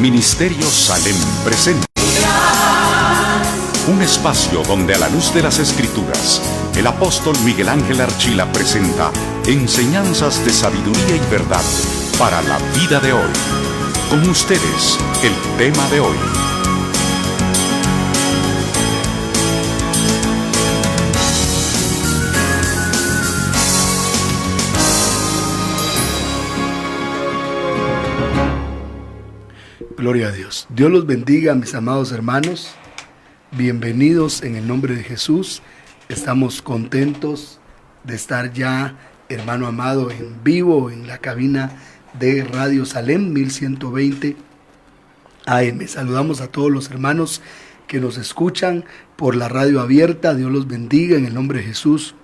Ministerio Salem presenta un espacio donde a la luz de las Escrituras, el apóstol Miguel Ángel Archila presenta enseñanzas de sabiduría y verdad para la vida de hoy. Con ustedes, el tema de hoy. Gloria a Dios. Dios los bendiga, mis amados hermanos. Bienvenidos en el nombre de Jesús. Estamos contentos de estar ya, hermano amado, en vivo en la cabina de Radio Salem 1120 AM. Saludamos a todos los hermanos que nos escuchan por la radio abierta. Dios los bendiga en el nombre de Jesús.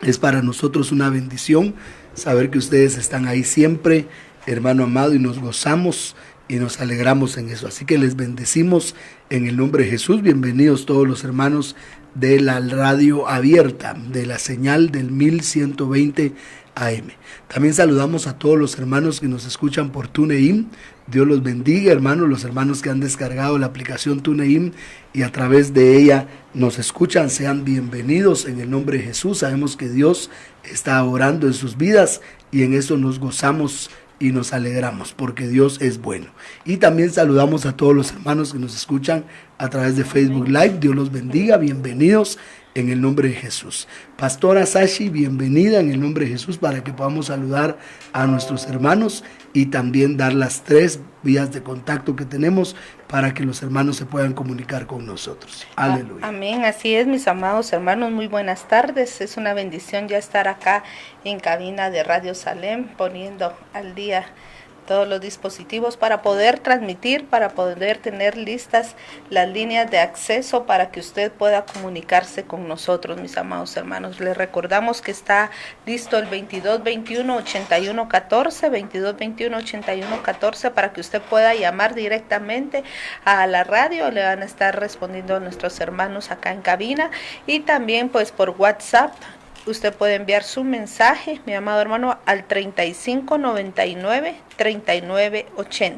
Es para nosotros una bendición saber que ustedes están ahí siempre, hermano amado, y nos gozamos y nos alegramos en eso. Así que les bendecimos en el nombre de Jesús. Bienvenidos todos los hermanos de la radio abierta, de la señal del 1120 AM. También saludamos a todos los hermanos que nos escuchan por TuneIn. Dios los bendiga, hermanos, los hermanos que han descargado la aplicación TuneIn y a través de ella nos escuchan. Sean bienvenidos en el nombre de Jesús. Sabemos que Dios está orando en sus vidas y en eso nos gozamos y nos alegramos porque Dios es bueno. Y también saludamos a todos los hermanos que nos escuchan a través de Facebook Live. Dios los bendiga, bienvenidos en el nombre de Jesús. Pastora Sashi, bienvenida en el nombre de Jesús para que podamos saludar a nuestros hermanos y también dar las 3 vías de contacto que tenemos para que los hermanos se puedan comunicar con nosotros. Aleluya. Amén, así es, mis amados hermanos, muy buenas tardes. Es una bendición ya estar acá en cabina de Radio Salem, poniendo al día todos los dispositivos para poder transmitir, para poder tener listas las líneas de acceso para que usted pueda comunicarse con nosotros, mis amados hermanos. Les recordamos que está listo el 2221-8114, 2221-8114 para que usted pueda llamar directamente a la radio. Le van a estar respondiendo a nuestros hermanos acá en cabina y también pues por WhatsApp. Usted puede enviar su mensaje, mi amado hermano, al 3599-3980.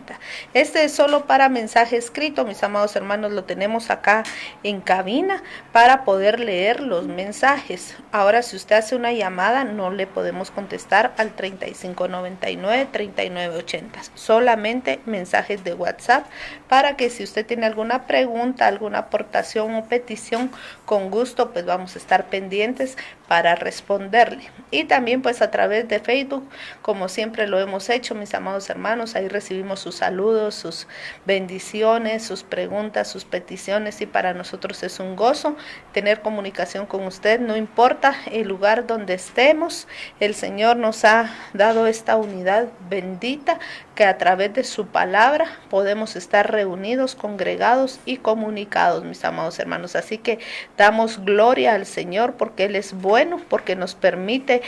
Este es solo para mensaje escrito, mis amados hermanos, lo tenemos acá en cabina para poder leer los mensajes. Ahora, si usted hace una llamada, no le podemos contestar al 3599-3980. Solamente mensajes de WhatsApp para que si usted tiene alguna pregunta, alguna aportación o petición, con gusto, pues vamos a estar pendientes para responderle. Y también pues a través de Facebook, como siempre lo hemos hecho, mis amados hermanos, ahí recibimos sus saludos, sus bendiciones, sus preguntas, sus peticiones, y para nosotros es un gozo tener comunicación con usted, no importa el lugar donde estemos. El Señor nos ha dado esta unidad bendita que a través de su palabra podemos estar reunidos, congregados y comunicados, mis amados hermanos. Así que damos gloria al Señor porque Él es bueno, porque nos permite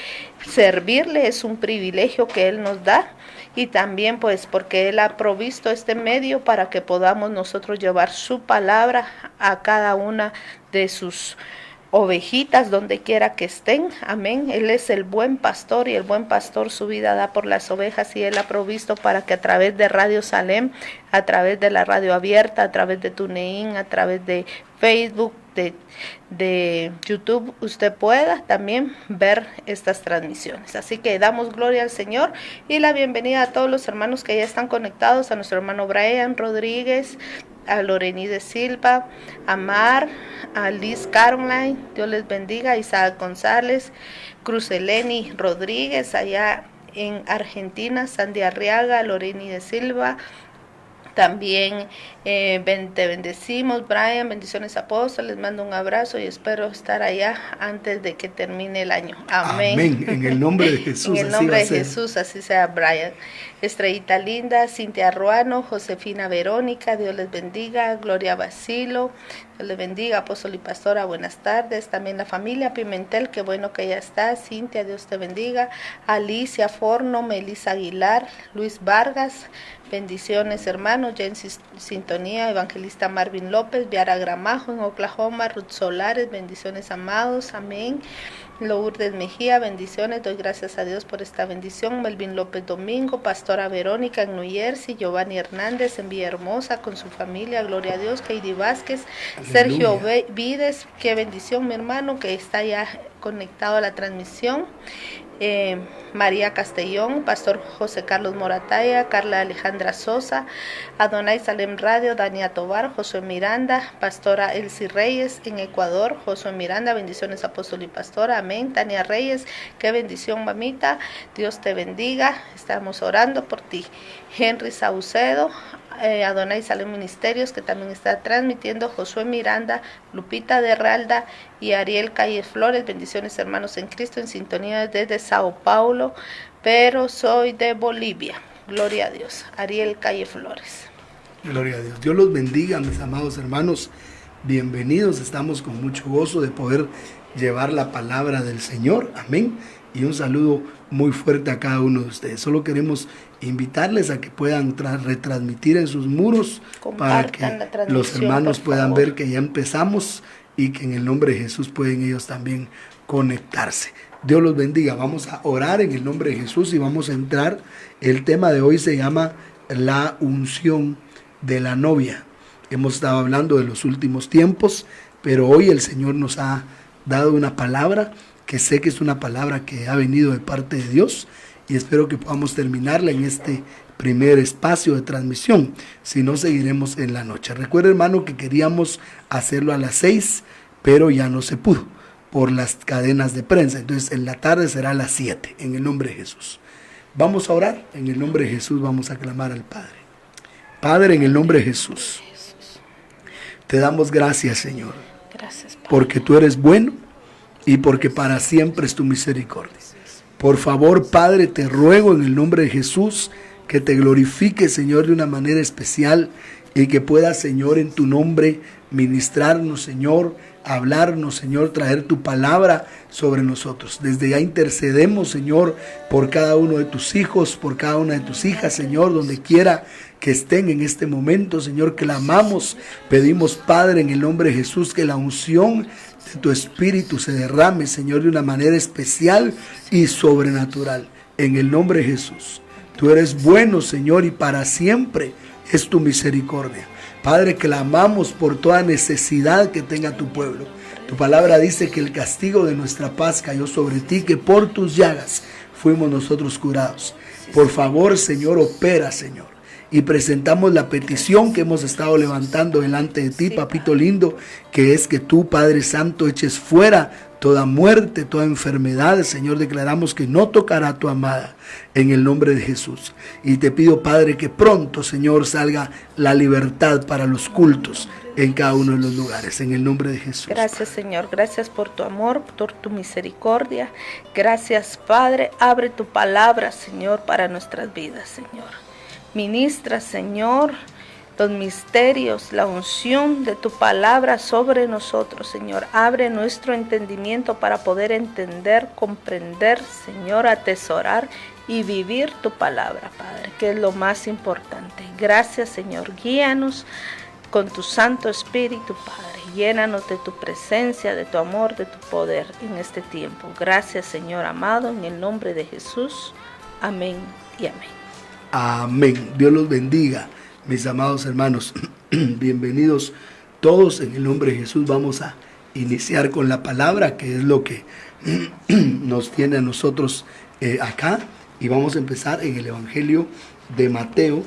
servirle, es un privilegio que Él nos da, y también pues porque Él ha provisto este medio para que podamos nosotros llevar su palabra a cada una de sus ovejitas donde quiera que estén. Amén. Él es el buen pastor y el buen pastor su vida da por las ovejas, y Él ha provisto para que a través de Radio Salem, a través de la radio abierta, a través de TuneIn, a través de Facebook, de YouTube, usted pueda también ver estas transmisiones. Así que damos gloria al Señor y la bienvenida a todos los hermanos que ya están conectados, a nuestro hermano Brian Rodríguez, a Loreni de Silva, a Mar, a Liz Caroline, Dios les bendiga, a Isaac González, Cruzeleni Rodríguez, allá en Argentina, Sandy Arriaga, Loreni de Silva. También te bendecimos, Brian, bendiciones apóstoles, les mando un abrazo y espero estar allá antes de que termine el año. Amén. Amén. En el nombre de Jesús. En el nombre de Jesús, así sea, Brian. Estrellita Linda, Cintia Ruano, Josefina Verónica, Dios les bendiga, Gloria Basilo, Dios le bendiga, apóstol y pastora, buenas tardes. También la familia Pimentel, qué bueno que ya está. Cintia, Dios te bendiga. Alicia Forno, Melissa Aguilar, Luis Vargas, bendiciones hermanos, ya en sintonía. Evangelista Marvin López, Viara Gramajo en Oklahoma, Ruth Solares, bendiciones amados, amén. Lourdes Mejía, bendiciones, doy gracias a Dios por esta bendición. Melvin López Domingo, Pastora Verónica en New Jersey, Giovanni Hernández en Villahermosa con su familia, gloria a Dios. Heidi Vázquez, aleluya. Sergio Vides, qué bendición mi hermano que está ya conectado a la transmisión. María Castellón, Pastor José Carlos Morataya, Carla Alejandra Sosa, Adonai Salem Radio, Dania Tobar, Josué Miranda, Pastora Elsie Reyes en Ecuador, Josué Miranda, bendiciones apóstol y pastora, amén. Tania Reyes, qué bendición mamita, Dios te bendiga, estamos orando por ti. Henry Saucedo, Adonai Salem Ministerios, que también está transmitiendo, Josué Miranda, Lupita de Ralda y Ariel Calle Flores, bendiciones hermanos en Cristo, en sintonía desde Sao Paulo, pero soy de Bolivia, gloria a Dios. Ariel Calle Flores. Gloria a Dios. Dios los bendiga, mis amados hermanos, bienvenidos, estamos con mucho gozo de poder llevar la palabra del Señor, amén, y un saludo muy fuerte a cada uno de ustedes. Solo queremos invitarles a que puedan retransmitir en sus muros, compartan para que los hermanos puedan ver que ya empezamos y que en el nombre de Jesús pueden ellos también conectarse. Dios los bendiga. Vamos a orar en el nombre de Jesús y vamos a entrar. El tema de hoy se llama la unción de la novia. Hemos estado hablando de los últimos tiempos, pero hoy el Señor nos ha dado una palabra que sé que es una palabra que ha venido de parte de Dios y espero que podamos terminarla en este primer espacio de transmisión. Si no, seguiremos en la noche. Recuerda, hermano, que queríamos hacerlo a las 6, pero ya no se pudo por las cadenas de prensa. Entonces, en la tarde será a las 7, en el nombre de Jesús. Vamos a orar. En el nombre de Jesús vamos a clamar al Padre. Padre, en el nombre de Jesús, te damos gracias, Señor. Gracias, Padre. Porque tú eres bueno y porque para siempre es tu misericordia. Por favor, Padre, te ruego en el nombre de Jesús que te glorifique, Señor, de una manera especial y que puedas, Señor, en tu nombre ministrarnos, Señor, hablarnos, Señor, traer tu palabra sobre nosotros. Desde ya intercedemos, Señor, por cada uno de tus hijos, por cada una de tus hijas, Señor, donde quiera que estén en este momento, Señor, clamamos, pedimos, Padre, en el nombre de Jesús, que la unción de tu Espíritu se derrame, Señor, de una manera especial y sobrenatural. En el nombre de Jesús. Tú eres bueno, Señor, y para siempre es tu misericordia. Padre, clamamos por toda necesidad que tenga tu pueblo. Tu palabra dice que el castigo de nuestra paz cayó sobre ti, que por tus llagas fuimos nosotros curados. Por favor, Señor, opera, Señor. Y presentamos la petición que hemos estado levantando delante de ti, papito lindo, que es que tú, Padre Santo, eches fuera toda muerte, toda enfermedad. Señor, declaramos que no tocará a tu amada en el nombre de Jesús. Y te pido, Padre, que pronto, Señor, salga la libertad para los cultos en cada uno de los lugares, en el nombre de Jesús. Gracias, Señor, gracias por tu amor, por tu misericordia. Gracias, Padre, abre tu palabra, Señor, para nuestras vidas, Señor. Ministra, Señor, los misterios, la unción de tu palabra sobre nosotros, Señor. Abre nuestro entendimiento para poder entender, comprender, Señor, atesorar y vivir tu palabra, Padre, que es lo más importante. Gracias, Señor. Guíanos con tu Santo Espíritu, Padre. Llénanos de tu presencia, de tu amor, de tu poder en este tiempo. Gracias, Señor amado, en el nombre de Jesús. Amén y amén. Amén. Dios los bendiga, mis amados hermanos. Bienvenidos todos en el nombre de Jesús. Vamos a iniciar con la palabra, que es lo que nos tiene a nosotros acá. Y vamos a empezar en el Evangelio de Mateo.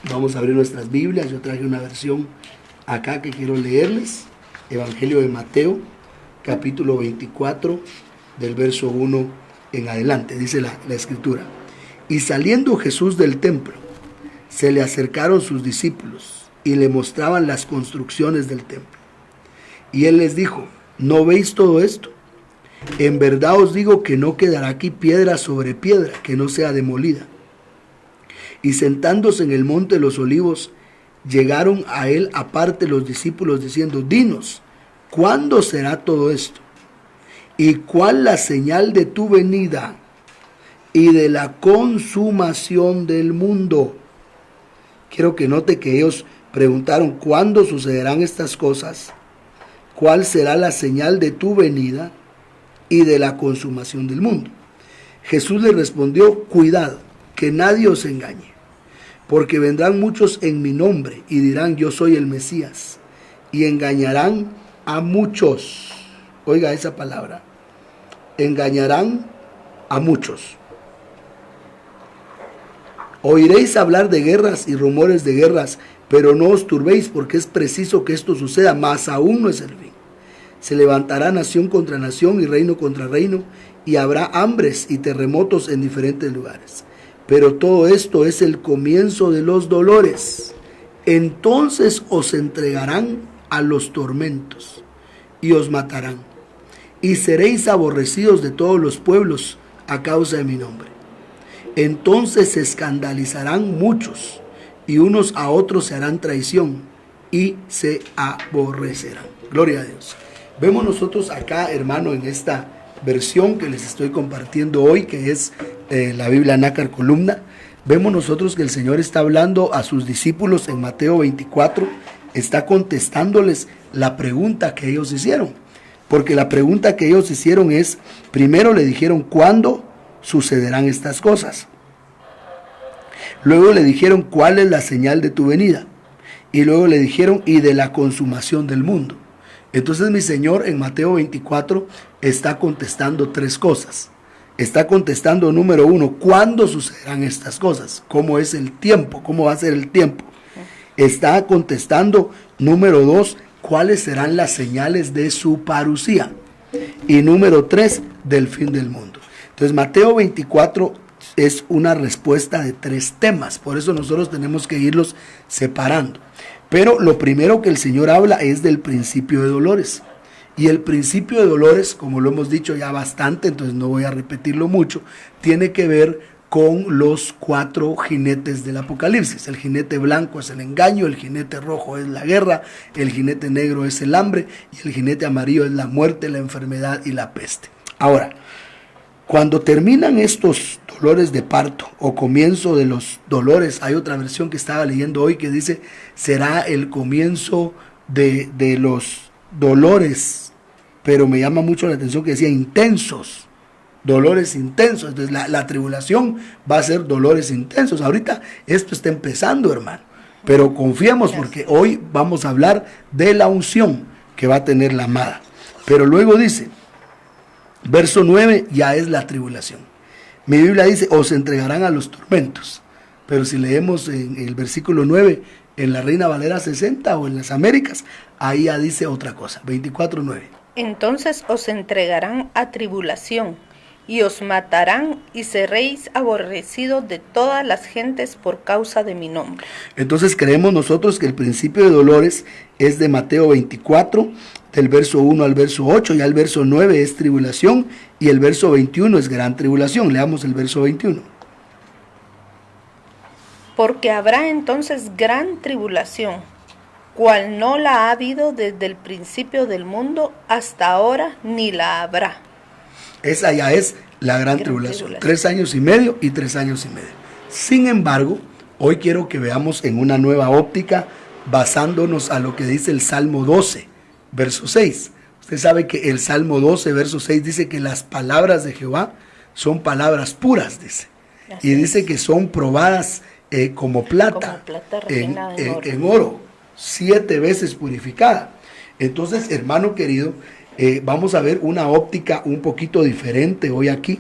Vamos a abrir nuestras Biblias. Yo traje una versión acá que quiero leerles. Evangelio de Mateo, capítulo 24, del verso 1 en adelante. Dice la escritura. Y saliendo Jesús del templo, se le acercaron sus discípulos y le mostraban las construcciones del templo. Y él les dijo, ¿no veis todo esto? En verdad os digo que no quedará aquí piedra sobre piedra que no sea demolida. Y sentándose en el monte de los olivos, llegaron a él aparte los discípulos diciendo: dinos, ¿cuándo será todo esto? ¿Y cuál la señal de tu venida y de la consumación del mundo? Quiero que note que ellos preguntaron: ¿cuándo sucederán estas cosas? ¿Cuál será la señal de tu venida y de la consumación del mundo? Jesús les respondió: cuidado, que nadie os engañe, porque vendrán muchos en mi nombre y dirán: yo soy el Mesías, y engañarán a muchos. Oiga esa palabra, engañarán a muchos. Oiréis hablar de guerras y rumores de guerras, pero no os turbéis, porque es preciso que esto suceda, mas aún no es el fin. Se levantará nación contra nación y reino contra reino, y habrá hambres y terremotos en diferentes lugares. Pero todo esto es el comienzo de los dolores. Entonces os entregarán a los tormentos y os matarán, y seréis aborrecidos de todos los pueblos a causa de mi nombre. Entonces se escandalizarán muchos, y unos a otros se harán traición, y se aborrecerán. Gloria a Dios. Vemos nosotros acá, hermano, en esta versión que les estoy compartiendo hoy, que es la Biblia Nácar Columna, vemos nosotros que el Señor está hablando a sus discípulos en Mateo 24, está contestándoles la pregunta que ellos hicieron, porque la pregunta que ellos hicieron es, primero le dijeron: ¿cuándo sucederán estas cosas? Luego le dijeron: ¿cuál es la señal de tu venida? Y luego le dijeron: y de la consumación del mundo. Entonces mi Señor en Mateo 24 está contestando tres cosas. Está contestando, número uno, ¿cuándo sucederán estas cosas? ¿Cómo es el tiempo? ¿Cómo va a ser el tiempo? Está contestando, número dos, ¿cuáles serán las señales de su parusía? Y número tres, del fin del mundo. Entonces Mateo 24 es una respuesta de tres temas, por eso nosotros tenemos que irlos separando. Pero lo primero que el Señor habla es del principio de dolores. Y el principio de dolores, como lo hemos dicho ya bastante, entonces no voy a repetirlo mucho, tiene que ver con los cuatro jinetes del Apocalipsis. El jinete blanco es el engaño, el jinete rojo es la guerra, el jinete negro es el hambre y el jinete amarillo es la muerte, la enfermedad y la peste. Ahora, cuando terminan estos dolores de parto o comienzo de los dolores, hay otra versión que estaba leyendo hoy que dice: será el comienzo de los dolores, pero me llama mucho la atención que decía intensos, dolores intensos. Entonces la tribulación va a ser dolores intensos. Ahorita esto está empezando, hermano, pero confiemos porque hoy vamos a hablar de la unción que va a tener la amada. Pero luego dice, verso 9 ya es la tribulación. Mi Biblia dice: os entregarán a los tormentos. Pero si leemos en el versículo 9, en la Reina Valera 60 o en las Américas, ahí ya dice otra cosa, 24:9. Entonces os entregarán a tribulación, y os matarán, y seréis aborrecidos de todas las gentes por causa de mi nombre. Entonces creemos nosotros que el principio de dolores es de Mateo 24, del verso 1 al verso 8, ya el verso 9 es tribulación, y el verso 21 es gran tribulación. Leamos el verso 21. Porque habrá entonces gran tribulación, cual no la ha habido desde el principio del mundo hasta ahora, ni la habrá. Esa ya es la gran tribulación. 3 años y medio y 3 años y medio. Sin embargo, hoy quiero que veamos en una nueva óptica, basándonos a lo que dice el Salmo 12, verso 6. Usted sabe que el Salmo 12, verso 6 dice que las palabras de Jehová son palabras puras, dice. Y dice que son probadas como plata en oro, 7 veces purificada. Entonces, hermano querido, vamos a ver una óptica un poquito diferente hoy aquí,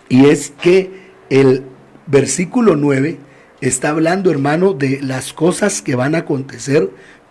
y es que el versículo 9 está hablando, hermano, de las cosas que van a acontecer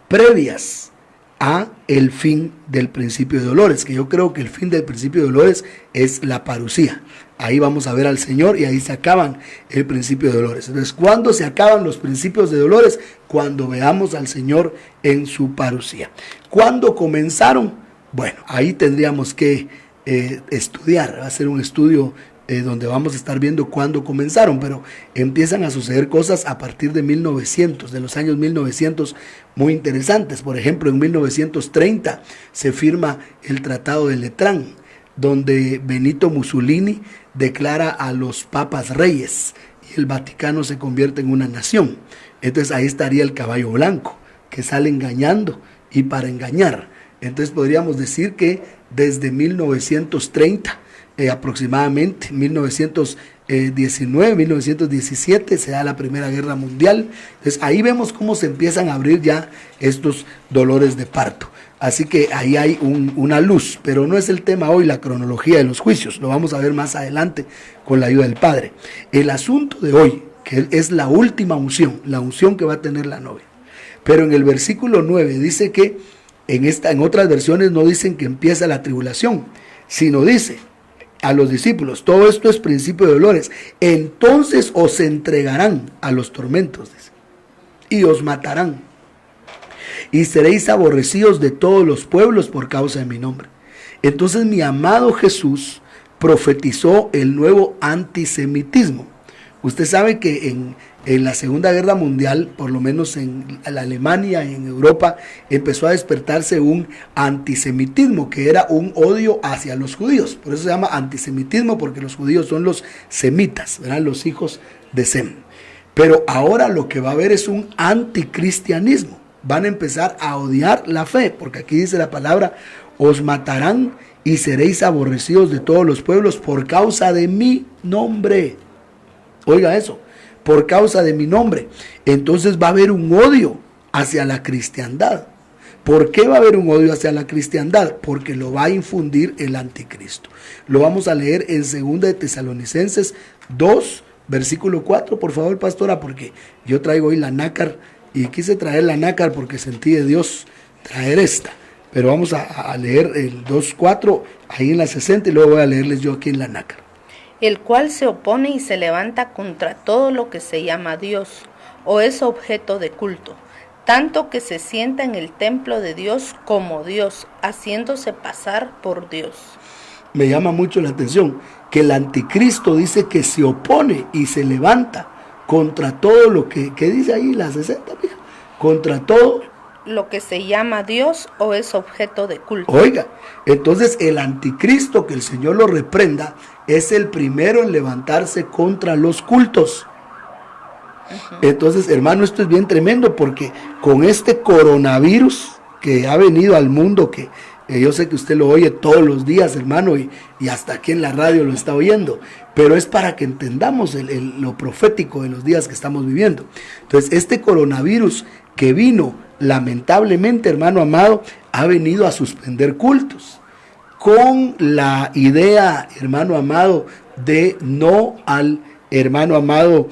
previas a el fin del principio de dolores, que yo creo que el fin del principio de dolores es la parusía. Ahí vamos a ver al Señor y ahí se acaban el principio de dolores. Entonces, ¿cuándo se acaban los principios de dolores? Cuando veamos al Señor en su parusía. ¿Cuándo comenzaron? Bueno, ahí tendríamos que estudiar, hacer un estudio donde vamos a estar viendo cuándo comenzaron, pero empiezan a suceder cosas a partir de 1900, de los años 1900, muy interesantes. Por ejemplo, en 1930 se firma el Tratado de Letrán, donde Benito Mussolini declara a los papas reyes y el Vaticano se convierte en una nación. Entonces ahí estaría el caballo blanco, que sale engañando y para engañar. Entonces podríamos decir que desde 1930, aproximadamente 1919, 1917, se da la Primera Guerra Mundial. Entonces ahí vemos cómo se empiezan a abrir ya estos dolores de parto. Así que ahí hay una luz, pero no es el tema hoy, la cronología de los juicios. Lo vamos a ver más adelante con la ayuda del Padre. El asunto de hoy, que es la última unción, la unción que va a tener la novia. Pero en el versículo 9 dice que en otras versiones no dicen que empieza la tribulación, sino dice a los discípulos, todo esto es principio de dolores, entonces os entregarán a los tormentos, dice, y os matarán, y seréis aborrecidos de todos los pueblos por causa de mi nombre. Entonces mi amado Jesús profetizó el nuevo antisemitismo. Usted sabe que en la Segunda Guerra Mundial, por lo menos en la Alemania y en Europa, empezó a despertarse un antisemitismo, que era un odio hacia los judíos. Por eso se llama antisemitismo, porque los judíos son los semitas, ¿verdad? Los hijos de Sem. Pero ahora lo que va a haber es un anticristianismo. Van a empezar a odiar la fe, porque aquí dice la palabra, os matarán y seréis aborrecidos de todos los pueblos por causa de mi nombre. Oiga eso, por causa de mi nombre. Entonces va a haber un odio hacia la cristiandad. ¿Por qué va a haber un odio hacia la cristiandad? Porque lo va a infundir el anticristo. Lo vamos a leer en 2 de Tesalonicenses 2, versículo 4, por favor, pastora, porque yo traigo hoy la nácar y quise traer la nácar porque sentí de Dios traer esta. Pero vamos a leer el 2.4 ahí en la 60 y luego voy a leerles yo aquí en la nácar. El cual se opone y se levanta contra todo lo que se llama Dios o es objeto de culto, tanto que se sienta en el templo de Dios como Dios, haciéndose pasar por Dios. Me llama mucho la atención que el anticristo dice que se opone y se levanta contra todo lo que dice ahí la 60, mija, contra todo lo que se llama Dios o es objeto de culto. Oiga, entonces el anticristo, que el Señor lo reprenda, es el primero en levantarse contra los cultos. Entonces, hermano, esto es bien tremendo, porque con este coronavirus que ha venido al mundo, que yo sé que usted lo oye todos los días, hermano, y hasta aquí en la radio lo está oyendo, pero es para que entendamos lo profético de los días que estamos viviendo. Entonces, este coronavirus que vino, lamentablemente, hermano amado, ha venido a suspender cultos, con la idea, hermano amado, de no al hermano amado,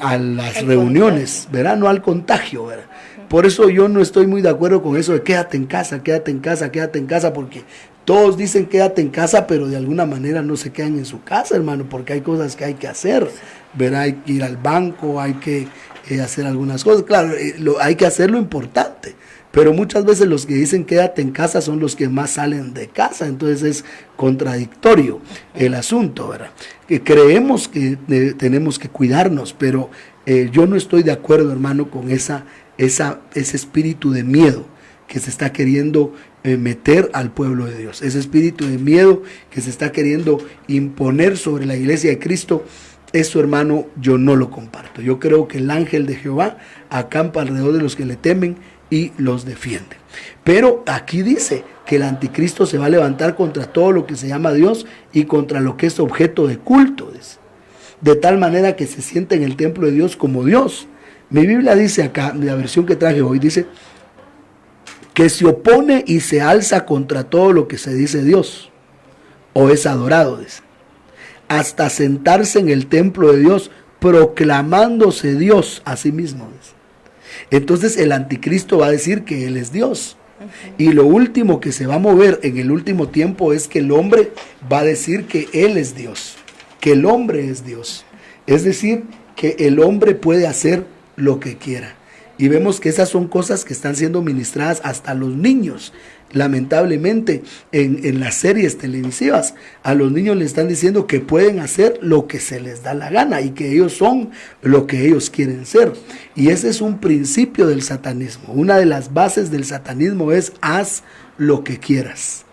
a las reuniones, ¿verdad? No al contagio, ¿verdad? Por eso yo no estoy muy de acuerdo con eso de quédate en casa, quédate en casa, quédate en casa, porque todos dicen quédate en casa, pero de alguna manera no se quedan en su casa, hermano, porque hay cosas que hay que hacer, ¿verdad? Hay que ir al banco, hay que hacer algunas cosas, claro, hay que hacer lo importante, pero muchas veces los que dicen quédate en casa son los que más salen de casa, entonces es contradictorio el asunto, ¿verdad? Que creemos que tenemos que cuidarnos, pero yo no estoy de acuerdo, hermano, con ese espíritu de miedo que se está queriendo meter al pueblo de Dios, ese espíritu de miedo que se está queriendo imponer sobre la iglesia de Cristo. Eso, hermano, yo no lo comparto. Yo creo que el ángel de Jehová acampa alrededor de los que le temen y los defiende. Pero aquí dice que el anticristo se va a levantar contra todo lo que se llama Dios y contra lo que es objeto de culto, de tal manera que se sienta en el templo de Dios como Dios. Mi Biblia dice acá, la versión que traje hoy, dice que se opone y se alza contra todo lo que se dice Dios o es adorado, dice, hasta sentarse en el templo de Dios, proclamándose Dios a sí mismo. Entonces el anticristo va a decir que Él es Dios. Y lo último que se va a mover en el último tiempo es que el hombre va a decir que Él es Dios, que el hombre es Dios. Es decir, que el hombre puede hacer lo que quiera. Y vemos que esas son cosas que están siendo ministradas hasta a los niños. Lamentablemente, en las series televisivas, a los niños les están diciendo que pueden hacer lo que se les da la gana y que ellos son lo que ellos quieren ser. Y ese es un principio del satanismo. Una de las bases del satanismo es: haz lo que quieras.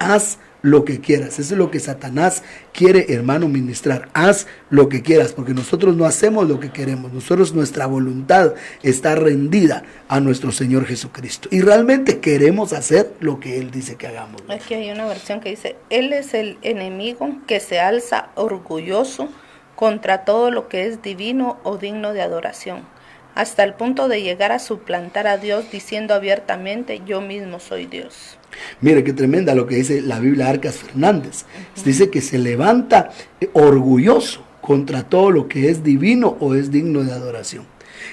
Haz lo que quieras. Eso es lo que Satanás quiere, hermano, ministrar. Haz lo que quieras, porque nosotros no hacemos lo que queremos. Nosotros, nuestra voluntad está rendida a nuestro Señor Jesucristo. Y realmente queremos hacer lo que Él dice que hagamos. Aquí hay una versión que dice: Él es el enemigo que se alza orgulloso contra todo lo que es divino o digno de adoración, hasta el punto de llegar a suplantar a Dios, diciendo abiertamente: yo mismo soy Dios. Mire qué tremenda lo que dice la Biblia Arcas Fernández. Dice que se levanta orgulloso contra todo lo que es divino o es digno de adoración.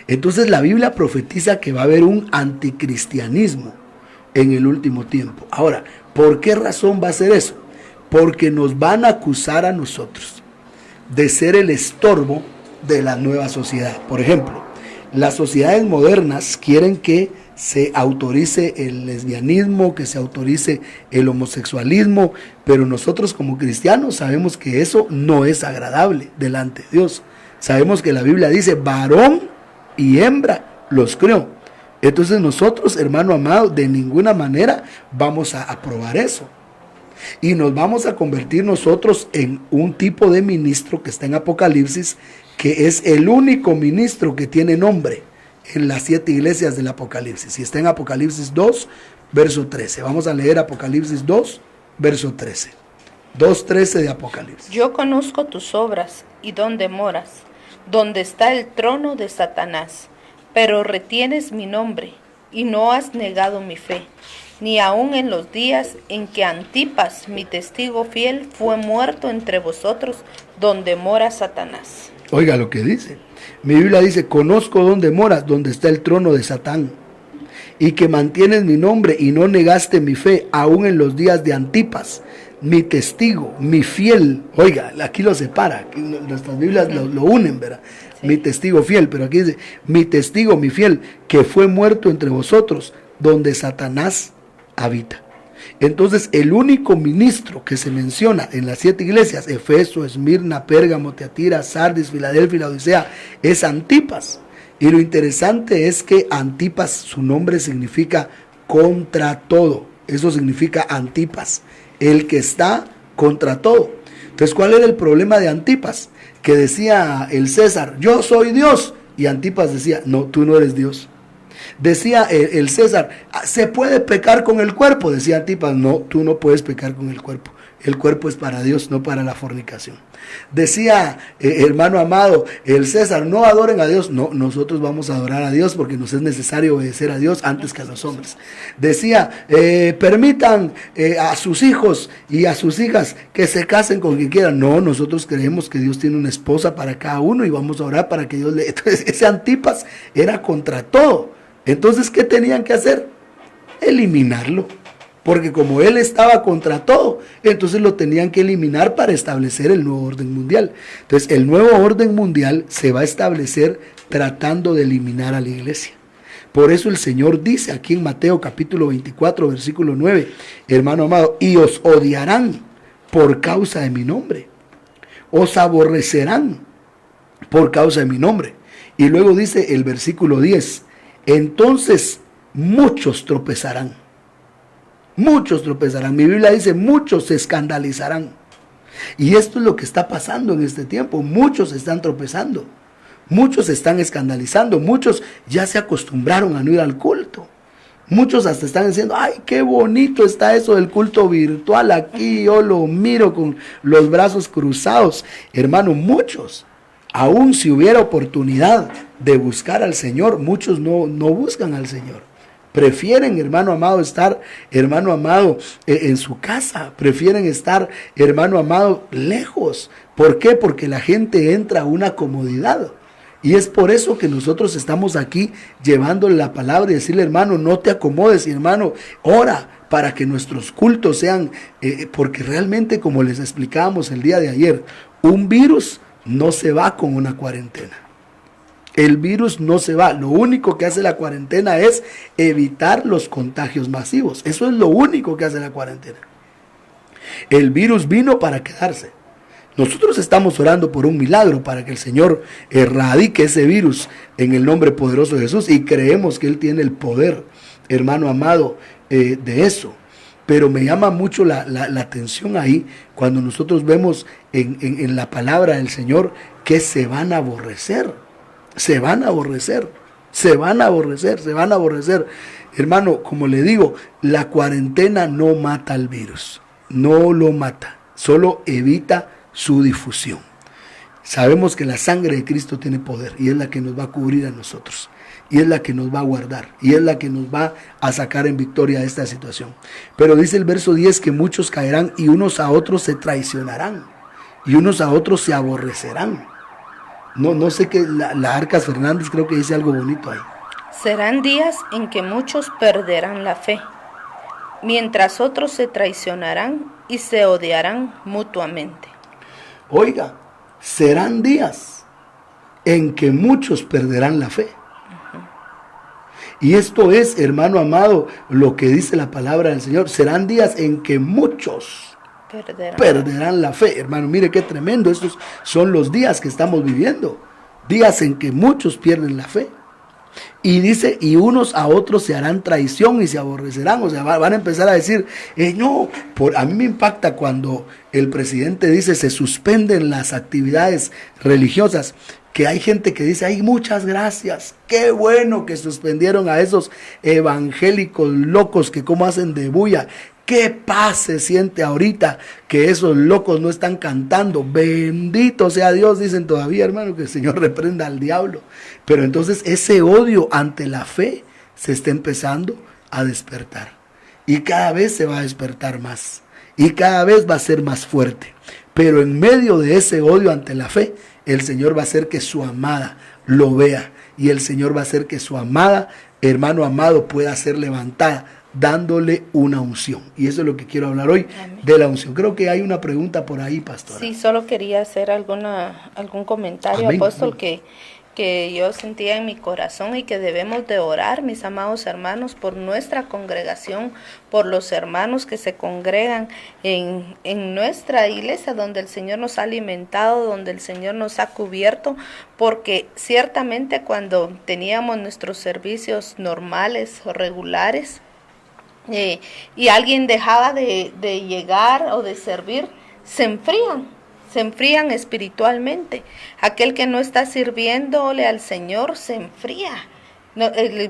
Entonces la Biblia profetiza que va a haber un anticristianismo en el último tiempo. Ahora, ¿por qué razón va a ser eso? Porque nos van a acusar a nosotros de ser el estorbo de la nueva sociedad. Por ejemplo, las sociedades modernas quieren que se autorice el lesbianismo, que se autorice el homosexualismo, pero nosotros como cristianos sabemos que eso no es agradable delante de Dios. Sabemos que la Biblia dice: varón y hembra los creó. Entonces nosotros, hermano amado, de ninguna manera vamos a aprobar eso. Y nos vamos a convertir nosotros en un tipo de ministro que está en Apocalipsis, que es el único ministro que tiene nombre en las 7 iglesias del Apocalipsis. Y está en Apocalipsis 2, verso 13. Vamos a leer Apocalipsis 2, verso 13. 2:13 de Apocalipsis. Yo conozco tus obras y dónde moras, donde está el trono de Satanás, pero retienes mi nombre y no has negado mi fe, ni aun en los días en que Antipas, mi testigo fiel, fue muerto entre vosotros, donde mora Satanás. Oiga lo que dice. Mi Biblia dice: conozco dónde moras, donde está el trono de Satán, y que mantienes mi nombre y no negaste mi fe, aún en los días de Antipas, mi testigo, mi fiel. Oiga, aquí lo separa, nuestras Biblias lo unen, ¿verdad? Sí. Mi testigo fiel, pero aquí dice: mi testigo, mi fiel, que fue muerto entre vosotros, donde Satanás habita. Entonces, el único ministro que se menciona en las 7 iglesias, Efeso, Esmirna, Pérgamo, Tiatira, Sardis, Filadelfia y Laodicea, es Antipas. Y lo interesante es que Antipas, su nombre significa contra todo. Eso significa Antipas, el que está contra todo. Entonces, ¿cuál era el problema de Antipas? Que decía el César: yo soy Dios. Y Antipas decía: no, tú no eres Dios. Decía el César: ¿se puede pecar con el cuerpo? Decía Antipas: no, tú no puedes pecar con el cuerpo. El cuerpo es para Dios, no para la fornicación. Decía, hermano amado, el César: no adoren a Dios. No, nosotros vamos a adorar a Dios porque nos es necesario obedecer a Dios antes que a los hombres. Decía, permitan a sus hijos y a sus hijas que se casen con quien quieran. No, nosotros creemos que Dios tiene una esposa para cada uno y vamos a orar para que Dios le... Entonces, ese Antipas era contra todo. Entonces, ¿qué tenían que hacer? Eliminarlo. Porque como él estaba contra todo, entonces lo tenían que eliminar para establecer el nuevo orden mundial. Entonces, el nuevo orden mundial se va a establecer tratando de eliminar a la iglesia. Por eso el Señor dice aquí en Mateo capítulo 24, versículo 9, hermano amado: y os odiarán por causa de mi nombre. Os aborrecerán por causa de mi nombre. Y luego dice el versículo 10, entonces muchos tropezarán. Muchos tropezarán. Mi Biblia dice: muchos se escandalizarán. Y esto es lo que está pasando en este tiempo. Muchos están tropezando. Muchos se están escandalizando. Muchos ya se acostumbraron a no ir al culto. Muchos hasta están diciendo: ay, qué bonito está eso del culto virtual. Aquí yo lo miro con los brazos cruzados. Hermano, muchos, aún si hubiera oportunidad de buscar al Señor, muchos no buscan al Señor. Prefieren, hermano amado, estar, hermano amado, en su casa. Prefieren estar, hermano amado, lejos. ¿Por qué? Porque la gente entra a una comodidad. Y es por eso que nosotros estamos aquí llevándole la palabra y decirle: hermano, no te acomodes, y hermano, ora para que nuestros cultos sean, porque realmente, como les explicábamos el día de ayer, un virus no se va con una cuarentena. El virus no se va. Lo único que hace la cuarentena es evitar los contagios masivos. Eso es lo único que hace la cuarentena. El virus vino para quedarse. Nosotros estamos orando por un milagro para que el Señor erradique ese virus en el nombre poderoso de Jesús, y creemos que Él tiene el poder, hermano amado, de eso. Pero me llama mucho la atención ahí cuando nosotros vemos en la palabra del Señor que se van a aborrecer. Se van a aborrecer, se van a aborrecer, se van a aborrecer. Hermano, como le digo, la cuarentena no mata al virus, no lo mata, solo evita su difusión. Sabemos que la sangre de Cristo tiene poder y es la que nos va a cubrir a nosotros, y es la que nos va a guardar, y es la que nos va a sacar en victoria de esta situación. Pero dice el verso 10 que muchos caerán y unos a otros se traicionarán, y unos a otros se aborrecerán. No sé qué, la Arcas Fernández creo que dice algo bonito ahí. Serán días en que muchos perderán la fe, mientras otros se traicionarán y se odiarán mutuamente. Oiga, serán días en que muchos perderán la fe. Y esto es, hermano amado, lo que dice la palabra del Señor. Serán días en que muchos perderán la fe. Hermano, mire qué tremendo. Estos son los días que estamos viviendo. Días en que muchos pierden la fe. Y dice, y unos a otros se harán traición y se aborrecerán. O sea, van a empezar a decir, a mí me impacta cuando el presidente dice, se suspenden las actividades religiosas, que hay gente que dice, ay, muchas gracias, qué bueno que suspendieron a esos evangélicos locos que como hacen de bulla. Qué paz se siente ahorita que esos locos no están cantando. Bendito sea Dios, dicen todavía, hermano, que el Señor reprenda al diablo. Pero entonces ese odio ante la fe se está empezando a despertar. Y cada vez se va a despertar más. Y cada vez va a ser más fuerte. Pero en medio de ese odio ante la fe, el Señor va a hacer que su amada lo vea. Y el Señor va a hacer que su amada, hermano amado, pueda ser levantada, dándole una unción. Y eso es lo que quiero hablar hoy. Amén. De la unción. Creo que hay una pregunta por ahí, pastora. Sí, solo quería hacer algún comentario, amén, apóstol, amén, que yo sentía en mi corazón y que debemos de orar, mis amados hermanos, por nuestra congregación, por los hermanos que se congregan en nuestra iglesia, donde el Señor nos ha alimentado, donde el Señor nos ha cubierto, porque ciertamente cuando teníamos nuestros servicios normales o regulares, y alguien dejaba de llegar o de servir, se enfrían espiritualmente. Aquel que no está sirviéndole al Señor se enfría.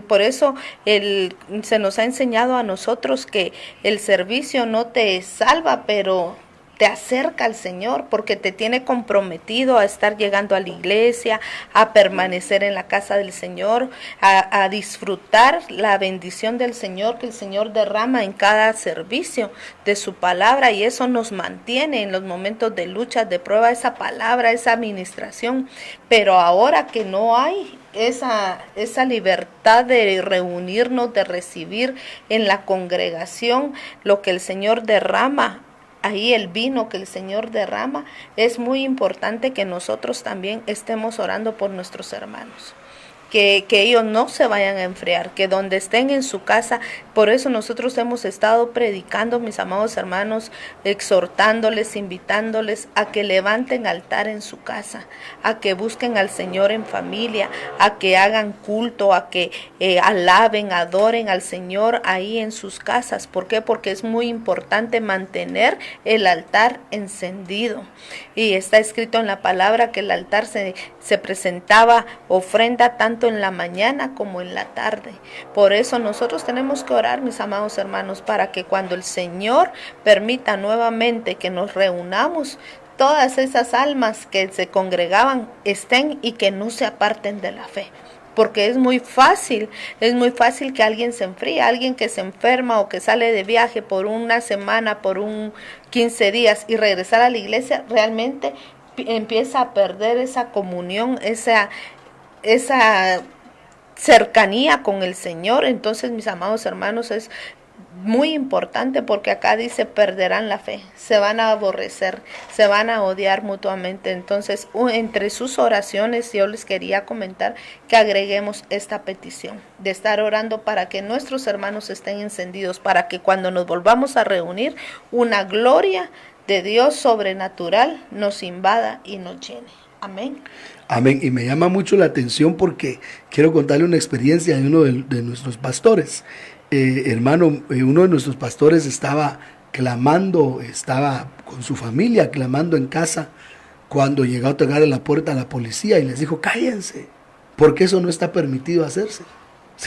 Por eso se nos ha enseñado a nosotros que el servicio no te salva, pero te acerca al Señor, porque te tiene comprometido a estar llegando a la iglesia, a permanecer en la casa del Señor, a disfrutar la bendición del Señor que el Señor derrama en cada servicio de su palabra, y eso nos mantiene en los momentos de lucha, de prueba, esa palabra, esa administración. Pero ahora que no hay esa libertad de reunirnos, de recibir en la congregación lo que el Señor derrama, ahí el vino que el Señor derrama, es muy importante que nosotros también estemos orando por nuestros hermanos. Que ellos no se vayan a enfriar, que donde estén en su casa, por eso nosotros hemos estado predicando, mis amados hermanos, exhortándoles, invitándoles a que levanten altar en su casa, a que busquen al Señor en familia, a que hagan culto, a que alaben, adoren al Señor ahí en sus casas. ¿Por qué? Porque es muy importante mantener el altar encendido. Y está escrito en la palabra que el altar se presentaba ofrenda tanto en la mañana como en la tarde. Por eso nosotros tenemos que orar, mis amados hermanos, para que cuando el Señor permita nuevamente que nos reunamos, todas esas almas que se congregaban estén y que no se aparten de la fe. Porque es muy fácil que alguien se enfríe, alguien que se enferma o que sale de viaje por una semana, por 15 días y regresar a la iglesia, realmente empieza a perder esa comunión, esa cercanía con el Señor. Entonces, mis amados hermanos, es muy importante, porque acá dice perderán la fe, se van a aborrecer, se van a odiar mutuamente. Entonces, entre sus oraciones yo les quería comentar que agreguemos esta petición de estar orando para que nuestros hermanos estén encendidos, para que cuando nos volvamos a reunir, una gloria de Dios sobrenatural nos invada y nos llene. Amén. Amén. Y me llama mucho la atención porque quiero contarle una experiencia de uno de nuestros pastores. Hermano, uno de nuestros pastores estaba clamando, estaba con su familia clamando en casa, cuando llegó a tocar a la puerta a la policía y les dijo: cállense, porque eso no está permitido hacerse.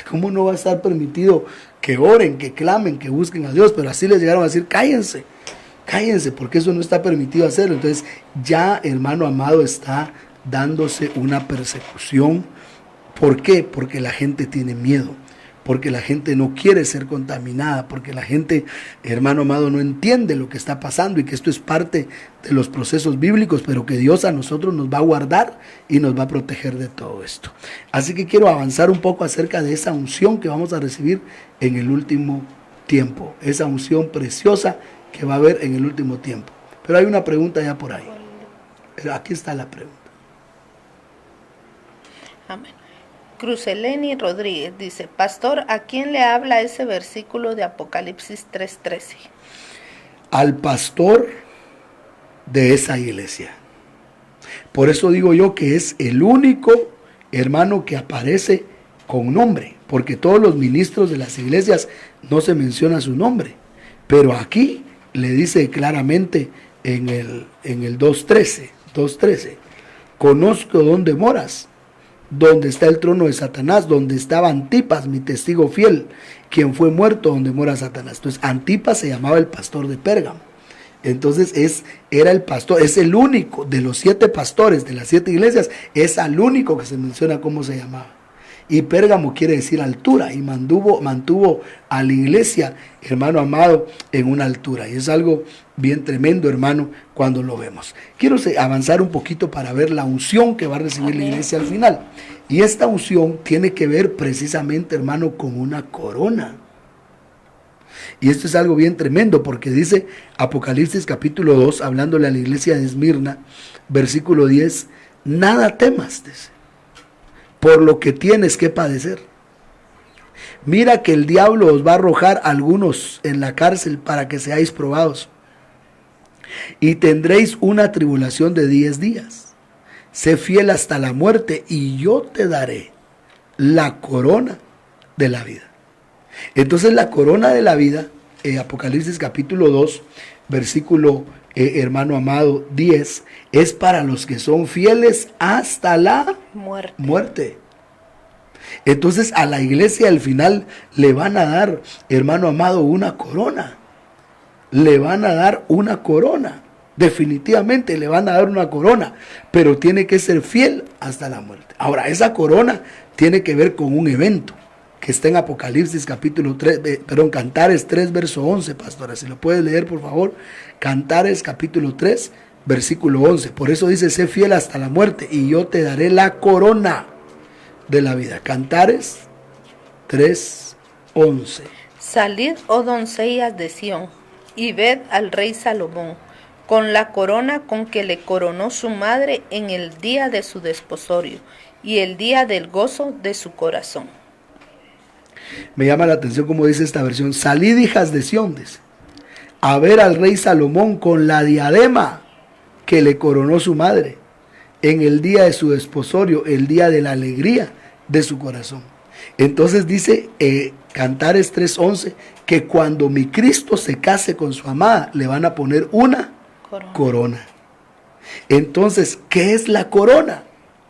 ¿Cómo no va a estar permitido que oren, que clamen, que busquen a Dios? Pero así les llegaron a decir: cállense, cállense, porque eso no está permitido hacerlo. Entonces ya, hermano amado, está dándose una persecución. ¿Por qué? Porque la gente tiene miedo, porque la gente no quiere ser contaminada, porque la gente, hermano amado, no entiende lo que está pasando y que esto es parte de los procesos bíblicos, pero que Dios a nosotros nos va a guardar y nos va a proteger de todo esto. Así que quiero avanzar un poco acerca de esa unción que vamos a recibir en el último tiempo, esa unción preciosa que va a haber en el último tiempo. Pero hay una pregunta ya por ahí. Pero aquí está la pregunta. Amén. Cruceleni Rodríguez dice: pastor, ¿a quién le habla ese versículo de Apocalipsis 3:13? Al pastor de esa iglesia. Por eso digo yo que es el único hermano que aparece con nombre, porque todos los ministros de las iglesias no se menciona su nombre, pero aquí le dice claramente en el 2:13, conozco dónde moras, donde está el trono de Satanás, donde estaba Antipas, mi testigo fiel, quien fue muerto donde mora Satanás. Entonces Antipas se llamaba el pastor de Pérgamo. Entonces era el pastor, es el único de los 7 pastores de las 7 iglesias, es al único que se menciona cómo se llamaba. Y Pérgamo quiere decir altura, y mantuvo a la iglesia, hermano amado, en una altura. Y es algo bien tremendo, hermano, cuando lo vemos. Quiero avanzar un poquito para ver la unción que va a recibir la iglesia al final. Y esta unción tiene que ver precisamente, hermano, con una corona. Y esto es algo bien tremendo, porque dice Apocalipsis capítulo 2, hablándole a la iglesia de Esmirna, versículo 10, nada temas, dice, por lo que tienes que padecer. Mira que el diablo os va a arrojar a algunos en la cárcel para que seáis probados. Y tendréis una tribulación de 10 días. Sé fiel hasta la muerte y yo te daré la corona de la vida. Entonces la corona de la vida, Apocalipsis capítulo 2, versículo hermano amado 10, es para los que son fieles hasta la muerte. Entonces a la iglesia al final le van a dar, hermano amado, una corona. Le van a dar una corona. Definitivamente le van a dar una corona, pero tiene que ser fiel hasta la muerte. Ahora, esa corona tiene que ver con un evento que está en Apocalipsis capítulo 3, Cantares 3, verso 11, pastora, si lo puedes leer por favor, Cantares capítulo 3, versículo 11, por eso dice, sé fiel hasta la muerte y yo te daré la corona de la vida. Cantares 3, 11. Salid, oh doncellas de Sión, y ved al rey Salomón, con la corona con que le coronó su madre en el día de su desposorio, y el día del gozo de su corazón. Me llama la atención como dice esta versión, salid hijas de Sión, dice, a ver al rey Salomón con la diadema que le coronó su madre en el día de su desposorio, el día de la alegría de su corazón. Entonces dice Cantares 3:11 que cuando mi Cristo se case con su amada le van a poner una corona. Entonces, ¿qué es la corona?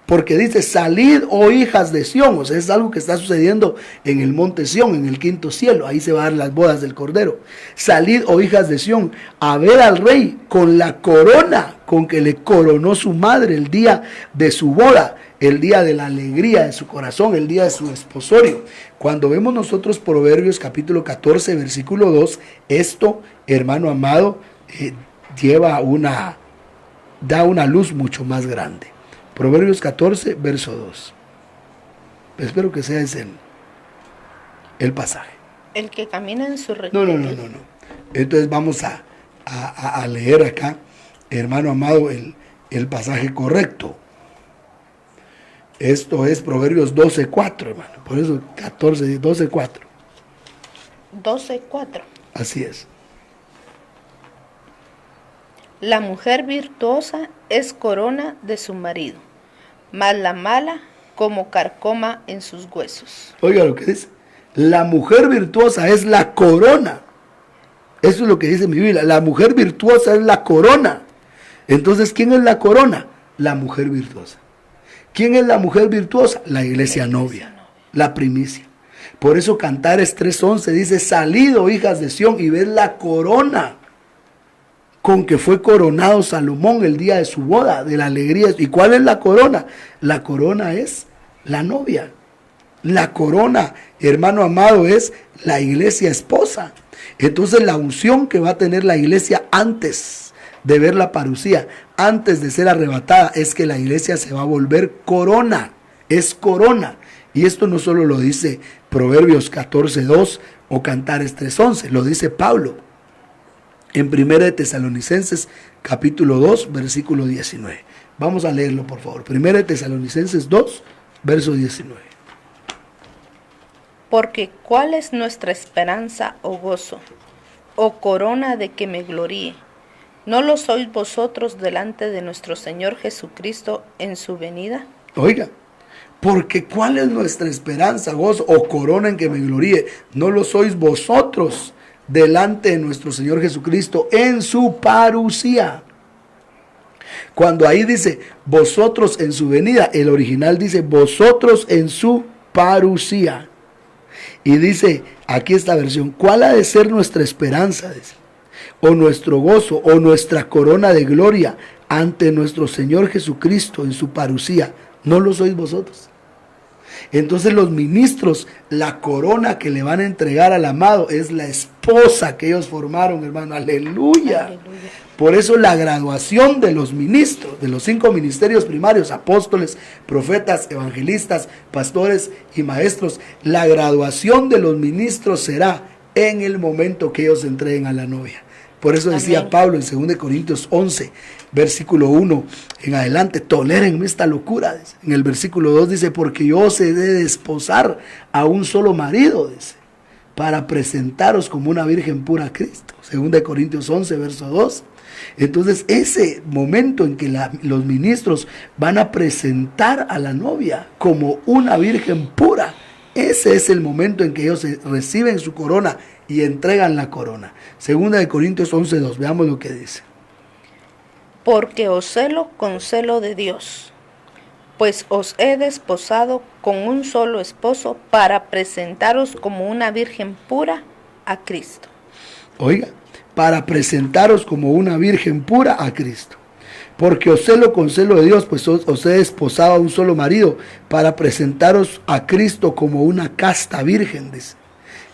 Porque dice, salid, oh hijas de Sión. O sea, es algo que está sucediendo en el monte Sión, en el quinto cielo. Ahí se van a dar las bodas del Cordero. Salid, oh hijas de Sión, a ver al rey con la corona con que le coronó su madre el día de su boda, el día de la alegría de su corazón, el día de su desposorio. Cuando vemos nosotros Proverbios capítulo 14, versículo 2, esto, hermano amado, da una luz mucho más grande. Proverbios 14, verso 2. Espero que sea ese el pasaje. El que camina en su No. rectitud. Entonces vamos a leer acá, hermano amado, el pasaje correcto. Esto es Proverbios 12:4, hermano. Por eso 12:4. 12:4. Así es. La mujer virtuosa es corona de su marido, mas la mala como carcoma en sus huesos. Oiga lo que dice. La mujer virtuosa es la corona. Eso es lo que dice mi Biblia. La mujer virtuosa es la corona. Entonces, ¿quién es la corona? La mujer virtuosa. ¿Quién es la mujer virtuosa? La iglesia novia, la primicia. Por eso Cantares 3:11 dice, salid, oh hijas de Sión, y ved la corona con que fue coronado Salomón el día de su boda, de la alegría. ¿Y cuál es la corona? La corona es la novia. La corona, hermano amado, es la iglesia esposa. Entonces la unción que va a tener la iglesia antes de ver la parucía, antes de ser arrebatada, es que la iglesia se va a volver corona. Es corona. Y esto no solo lo dice Proverbios 14:2 o Cantares 3:11, lo dice Pablo en 1 de Tesalonicenses capítulo 2, versículo 19. Vamos a leerlo, por favor. 1 de Tesalonicenses 2, verso 19. Porque ¿cuál es nuestra esperanza o gozo, o corona de que me gloríe? ¿No lo sois vosotros delante de nuestro Señor Jesucristo en su venida? Oiga, porque ¿cuál es nuestra esperanza, gozo o corona en que me gloríe? ¿No lo sois vosotros delante de nuestro Señor Jesucristo en su parucía? Cuando ahí dice vosotros en su venida, el original dice vosotros en su parucía. Y dice, aquí esta versión, ¿cuál ha de ser nuestra esperanza? Dice, o nuestro gozo, o nuestra corona de gloria ante nuestro Señor Jesucristo en su parucía. ¿No lo sois vosotros? Entonces los ministros, la corona que le van a entregar al amado es la esposa que ellos formaron, hermano. Aleluya. Aleluya. Por eso la graduación de los ministros, de los 5 ministerios primarios, apóstoles, profetas, evangelistas, pastores y maestros, la graduación de los ministros será en el momento que ellos se entreguen a la novia. Por eso decía Amén. Pablo en 2 Corintios 11, versículo 1 en adelante, tolérenme esta locura. Dice. En el versículo 2 dice, porque yo os he de desposar a un solo marido, dice, para presentaros como una virgen pura a Cristo. 2 Corintios 11, verso 2. Entonces ese momento en que los ministros van a presentar a la novia como una virgen pura, ese es el momento en que ellos reciben su corona y entregan la corona. 2 Corintios 11:2, veamos lo que dice. Porque os celo con celo de Dios, pues os he desposado con un solo esposo para presentaros como una virgen pura a Cristo. Oiga, para presentaros como una virgen pura a Cristo. Porque os celo con celo de Dios, pues os he desposado a un solo marido, para presentaros a Cristo como una casta virgen, dice.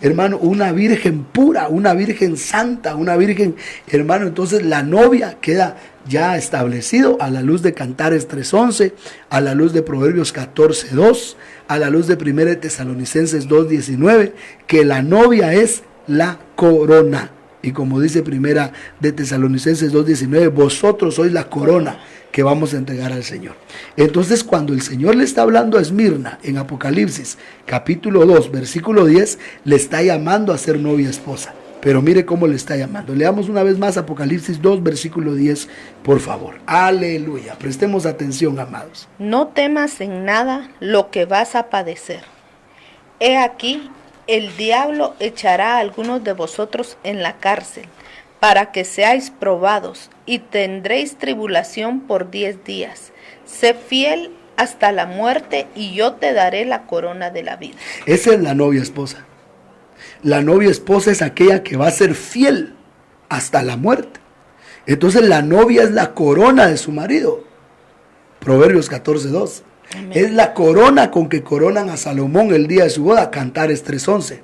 Hermano, una virgen pura, una virgen santa, una virgen, hermano, entonces la novia queda ya establecido a la luz de Cantares 3:11, a la luz de Proverbios 14:2, a la luz de 1 de Tesalonicenses 2:19, que la novia es la corona. Y como dice 1 de Tesalonicenses 2:19, vosotros sois la corona que vamos a entregar al Señor. Entonces cuando el Señor le está hablando a Esmirna en Apocalipsis capítulo 2 versículo 10, le está llamando a ser novia esposa. Pero mire cómo le está llamando. Leamos una vez más Apocalipsis 2 versículo 10, por favor. Aleluya. Prestemos atención, amados. No temas en nada lo que vas a padecer. He aquí, el diablo echará a algunos de vosotros en la cárcel, para que seáis probados, y tendréis tribulación por 10 días. Sé fiel hasta la muerte, y yo te daré la corona de la vida. Esa es la novia esposa. La novia esposa es aquella que va a ser fiel hasta la muerte. Entonces la novia es la corona de su marido. Proverbios 14:2. Es la corona con que coronan a Salomón el día de su boda, Cantares 3:11.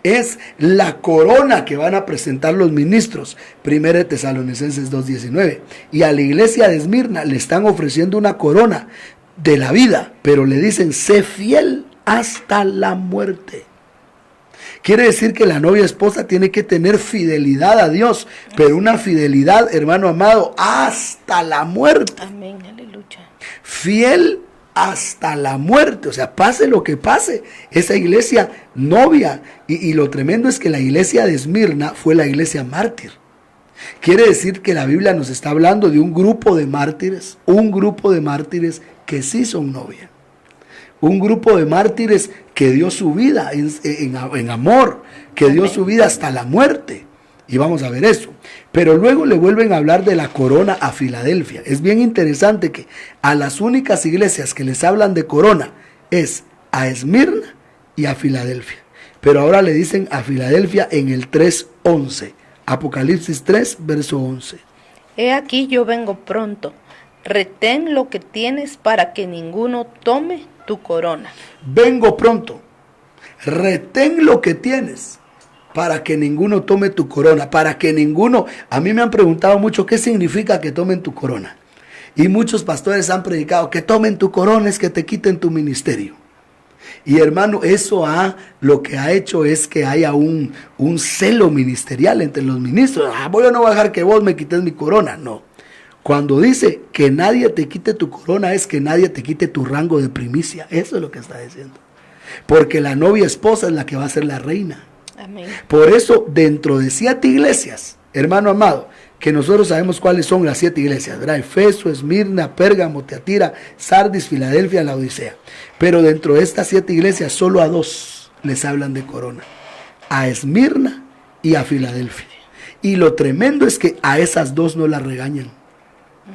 Es la corona que van a presentar los ministros, 1 de Tesalonicenses 2:19. Y a la iglesia de Esmirna le están ofreciendo una corona de la vida, pero le dicen, sé fiel hasta la muerte. Quiere decir que la novia esposa tiene que tener fidelidad a Dios, pero una fidelidad, hermano amado, hasta la muerte. Amén, aleluya. Fiel hasta la muerte, o sea, pase lo que pase, esa iglesia novia, y lo tremendo es que la iglesia de Esmirna fue la iglesia mártir. Quiere decir que la Biblia nos está hablando de un grupo de mártires que sí son novia. Un grupo de mártires que dio su vida en amor, que dio su vida hasta la muerte. Y vamos a ver eso. Pero luego le vuelven a hablar de la corona a Filadelfia. Es bien interesante que a las únicas iglesias que les hablan de corona es a Esmirna y a Filadelfia. Pero ahora le dicen a Filadelfia en el 3:11. Apocalipsis 3, verso 11. He aquí yo vengo pronto. Retén lo que tienes para que ninguno tome tu corona. Vengo pronto. Retén lo que tienes para que ninguno tome tu corona. Para que ninguno... A mí me han preguntado mucho qué significa que tomen tu corona. Y muchos pastores han predicado que tomen tu corona es que te quiten tu ministerio. Y hermano, eso lo que ha hecho es que haya un celo ministerial entre los ministros. Yo no voy a dejar que vos me quites mi corona. No. Cuando dice que nadie te quite tu corona es que nadie te quite tu rango de primicia. Eso es lo que está diciendo. Porque la novia esposa es la que va a ser la reina. Amén. Por eso, dentro de 7 iglesias, hermano amado, que nosotros sabemos cuáles son las 7 iglesias, ¿verdad? Efeso, Esmirna, Pérgamo, Tiatira, Sardis, Filadelfia, Laodicea. Pero dentro de estas 7 iglesias, solo a 2 les hablan de corona. A Esmirna y a Filadelfia. Y lo tremendo es que a esas 2 no las regañan.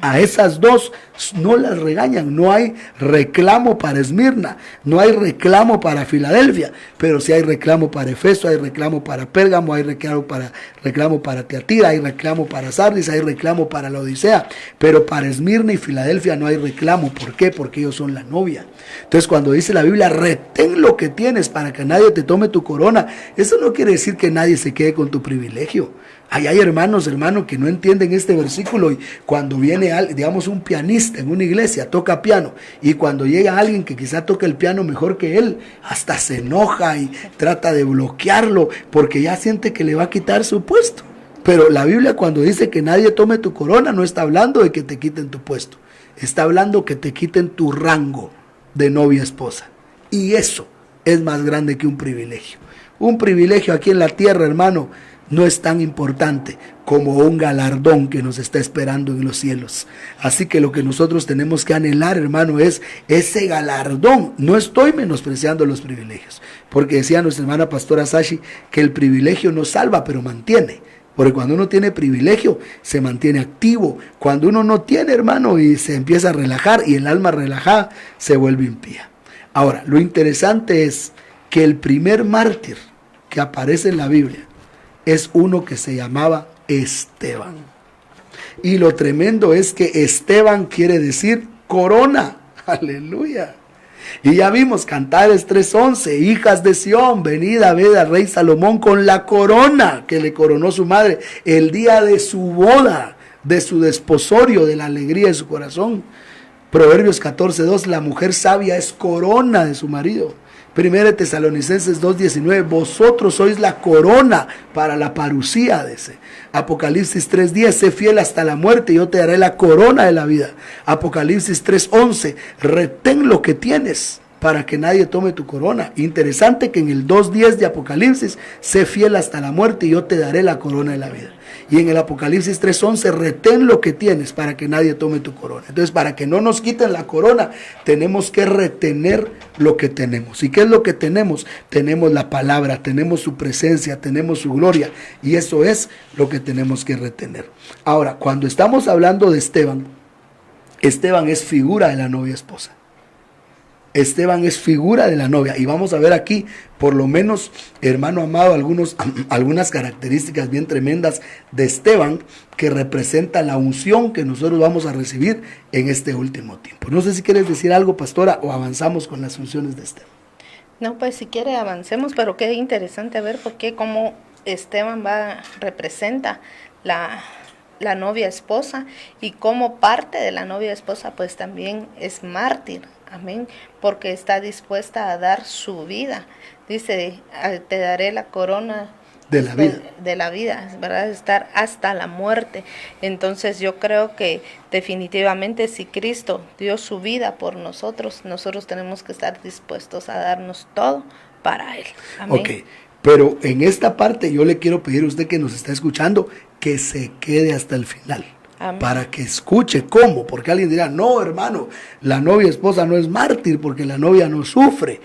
A esas 2 no las regañan. No hay reclamo para Esmirna, no hay reclamo para Filadelfia, pero sí hay reclamo para Efeso, hay reclamo para Pérgamo, hay reclamo para Tiatira, hay reclamo para Sardis, hay reclamo para la Odisea, pero para Esmirna y Filadelfia no hay reclamo. ¿Por qué? Porque ellos son la novia. Entonces, cuando dice la Biblia, retén lo que tienes para que nadie te tome tu corona, eso no quiere decir que nadie se quede con tu privilegio. Hay hermanos que no entienden este versículo, y cuando viene, digamos, un pianista en una iglesia, toca piano, y cuando llega alguien que quizá toca el piano mejor que él, hasta se enoja y trata de bloquearlo porque ya siente que le va a quitar su puesto. Pero la Biblia, cuando dice que nadie tome tu corona, no está hablando de que te quiten tu puesto, está hablando que te quiten tu rango de novia esposa, y eso es más grande que un privilegio. Un privilegio aquí en la tierra, hermano, no es tan importante como un galardón que nos está esperando en los cielos. Así que lo que nosotros tenemos que anhelar, hermano, es ese galardón. No estoy menospreciando los privilegios, porque decía nuestra hermana pastora Sashi que el privilegio no salva, pero mantiene. Porque cuando uno tiene privilegio, se mantiene activo. Cuando uno no tiene, hermano, y se empieza a relajar, y el alma relajada se vuelve impía. Ahora, lo interesante es que el primer mártir que aparece en la Biblia es uno que se llamaba Esteban. Y lo tremendo es que Esteban quiere decir corona. Aleluya. Y ya vimos Cantares 3:11, hijas de Sión, venid a ver al rey Salomón con la corona que le coronó su madre el día de su boda, de su desposorio, de la alegría de su corazón. Proverbios 14:2, la mujer sabia es corona de su marido. 1 Tesalonicenses 2:19, vosotros sois la corona para la parucía, dice. Apocalipsis 3:10, sé fiel hasta la muerte y yo te daré la corona de la vida. Apocalipsis 3:11, retén lo que tienes para que nadie tome tu corona. Interesante que en el 2:10 de Apocalipsis, sé fiel hasta la muerte y yo te daré la corona de la vida. Y en el Apocalipsis 3:11, retén lo que tienes para que nadie tome tu corona. Entonces, para que no nos quiten la corona, tenemos que retener lo que tenemos. ¿Y qué es lo que tenemos? Tenemos la palabra, tenemos su presencia, tenemos su gloria. Y eso es lo que tenemos que retener. Ahora, cuando estamos hablando de Esteban, Esteban es figura de la novia esposa. Esteban es figura de la novia, y vamos a ver aquí, por lo menos, hermano amado, algunas características bien tremendas de Esteban, que representa la unción que nosotros vamos a recibir en este último tiempo. No sé si quieres decir algo, pastora, o avanzamos con las funciones de Esteban. No, pues si quiere avancemos, pero qué interesante ver por qué, cómo Esteban representa la novia esposa, y como parte de la novia esposa pues también es mártir. Amén, porque está dispuesta a dar su vida dice, te daré la corona de la vida. De la vida, ¿verdad? Estar hasta la muerte. Entonces yo creo que definitivamente si Cristo dio su vida por nosotros, nosotros tenemos que estar dispuestos a darnos todo para Él. Amén. Ok, pero en esta parte yo le quiero pedir a usted que nos está escuchando que se quede hasta el final. Amén. Para que escuche cómo, porque alguien dirá, no hermano, la novia esposa no es mártir porque la novia no sufre,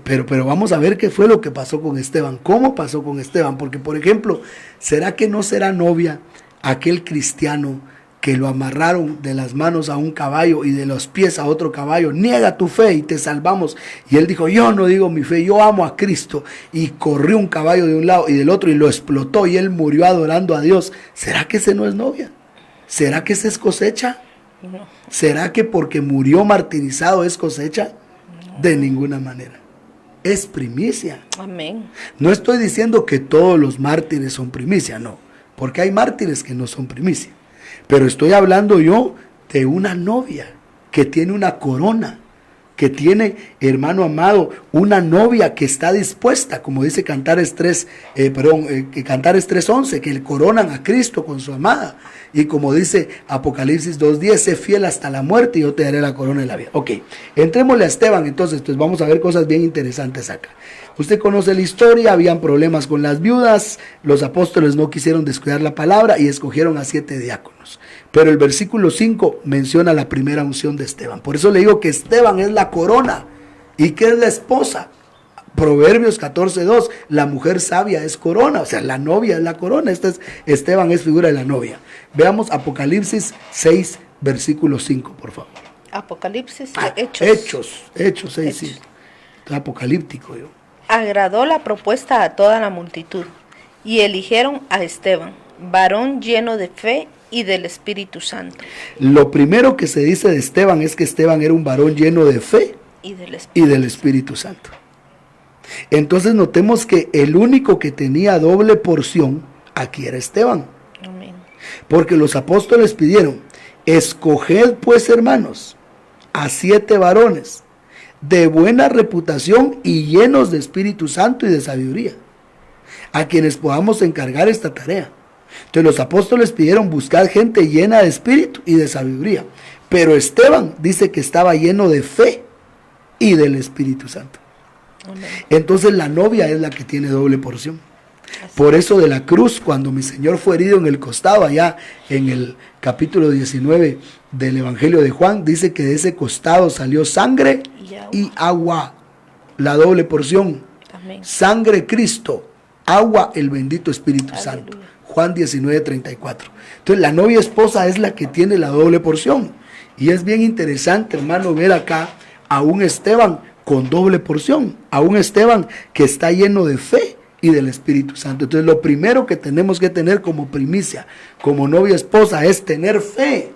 pero vamos a ver qué fue lo que pasó con Esteban, cómo pasó con Esteban, porque por ejemplo, ¿será que no será novia aquel cristiano que lo amarraron de las manos a un caballo y de los pies a otro caballo? Niega tu fe y te salvamos. Y él dijo, yo no digo mi fe, yo amo a Cristo, y corrió un caballo de un lado y del otro y lo explotó y él murió adorando a Dios. ¿Será que ese no es novia? ¿Será que esa es cosecha? No. ¿Será que porque murió martirizado es cosecha? No. De ninguna manera. Es primicia. Amén. No estoy diciendo que todos los mártires son primicia, no. Porque hay mártires que no son primicia. Pero estoy hablando yo de una novia que tiene una corona, que tiene, hermano amado, una novia que está dispuesta, como dice Cantares 3:11, que le coronan a Cristo con su amada. Y como dice Apocalipsis 2:10, sé fiel hasta la muerte y yo te daré la corona de la vida. Ok, entrémosle a Esteban entonces, pues vamos a ver cosas bien interesantes acá. Usted conoce la historia, habían problemas con las viudas, los apóstoles no quisieron descuidar la palabra y escogieron a 7 diáconos. Pero el versículo 5 menciona la primera unción de Esteban. Por eso le digo que Esteban es la corona. ¿Y qué es la esposa? Proverbios 14:2, la mujer sabia es corona, o sea, la novia es la corona. Esteban es figura de la novia. Veamos Apocalipsis 6, versículo 5, por favor. Apocalipsis, Hechos 6, sí. Está apocalíptico yo. Agradó la propuesta a toda la multitud, y eligieron a Esteban, varón lleno de fe y del Espíritu Santo. Lo primero que se dice de Esteban es que Esteban era un varón lleno de fe y del Espíritu Santo. Entonces notemos que el único que tenía doble porción aquí era Esteban. Amén. Porque los apóstoles pidieron, escoged pues hermanos a 7 varones de buena reputación y llenos de Espíritu Santo y de sabiduría, a quienes podamos encargar esta tarea. Entonces los apóstoles pidieron buscar gente llena de espíritu y de sabiduría. Pero Esteban dice que estaba lleno de fe y del Espíritu Santo. Amén. Entonces la novia es la que tiene doble porción. Por eso de la cruz, cuando mi Señor fue herido en el costado, allá en el capítulo 19 del Evangelio de Juan, dice que de ese costado salió sangre y agua. La doble porción. Amén. Sangre Cristo, agua el bendito Espíritu Aleluya. Santo. Juan 19:34. Entonces la novia esposa es la que tiene la doble porción. Y es bien interesante, hermano, ver acá a un Esteban con doble porción, a un Esteban que está lleno de fe y del Espíritu Santo. Entonces lo primero que tenemos que tener como primicia, como novia esposa, es tener fe,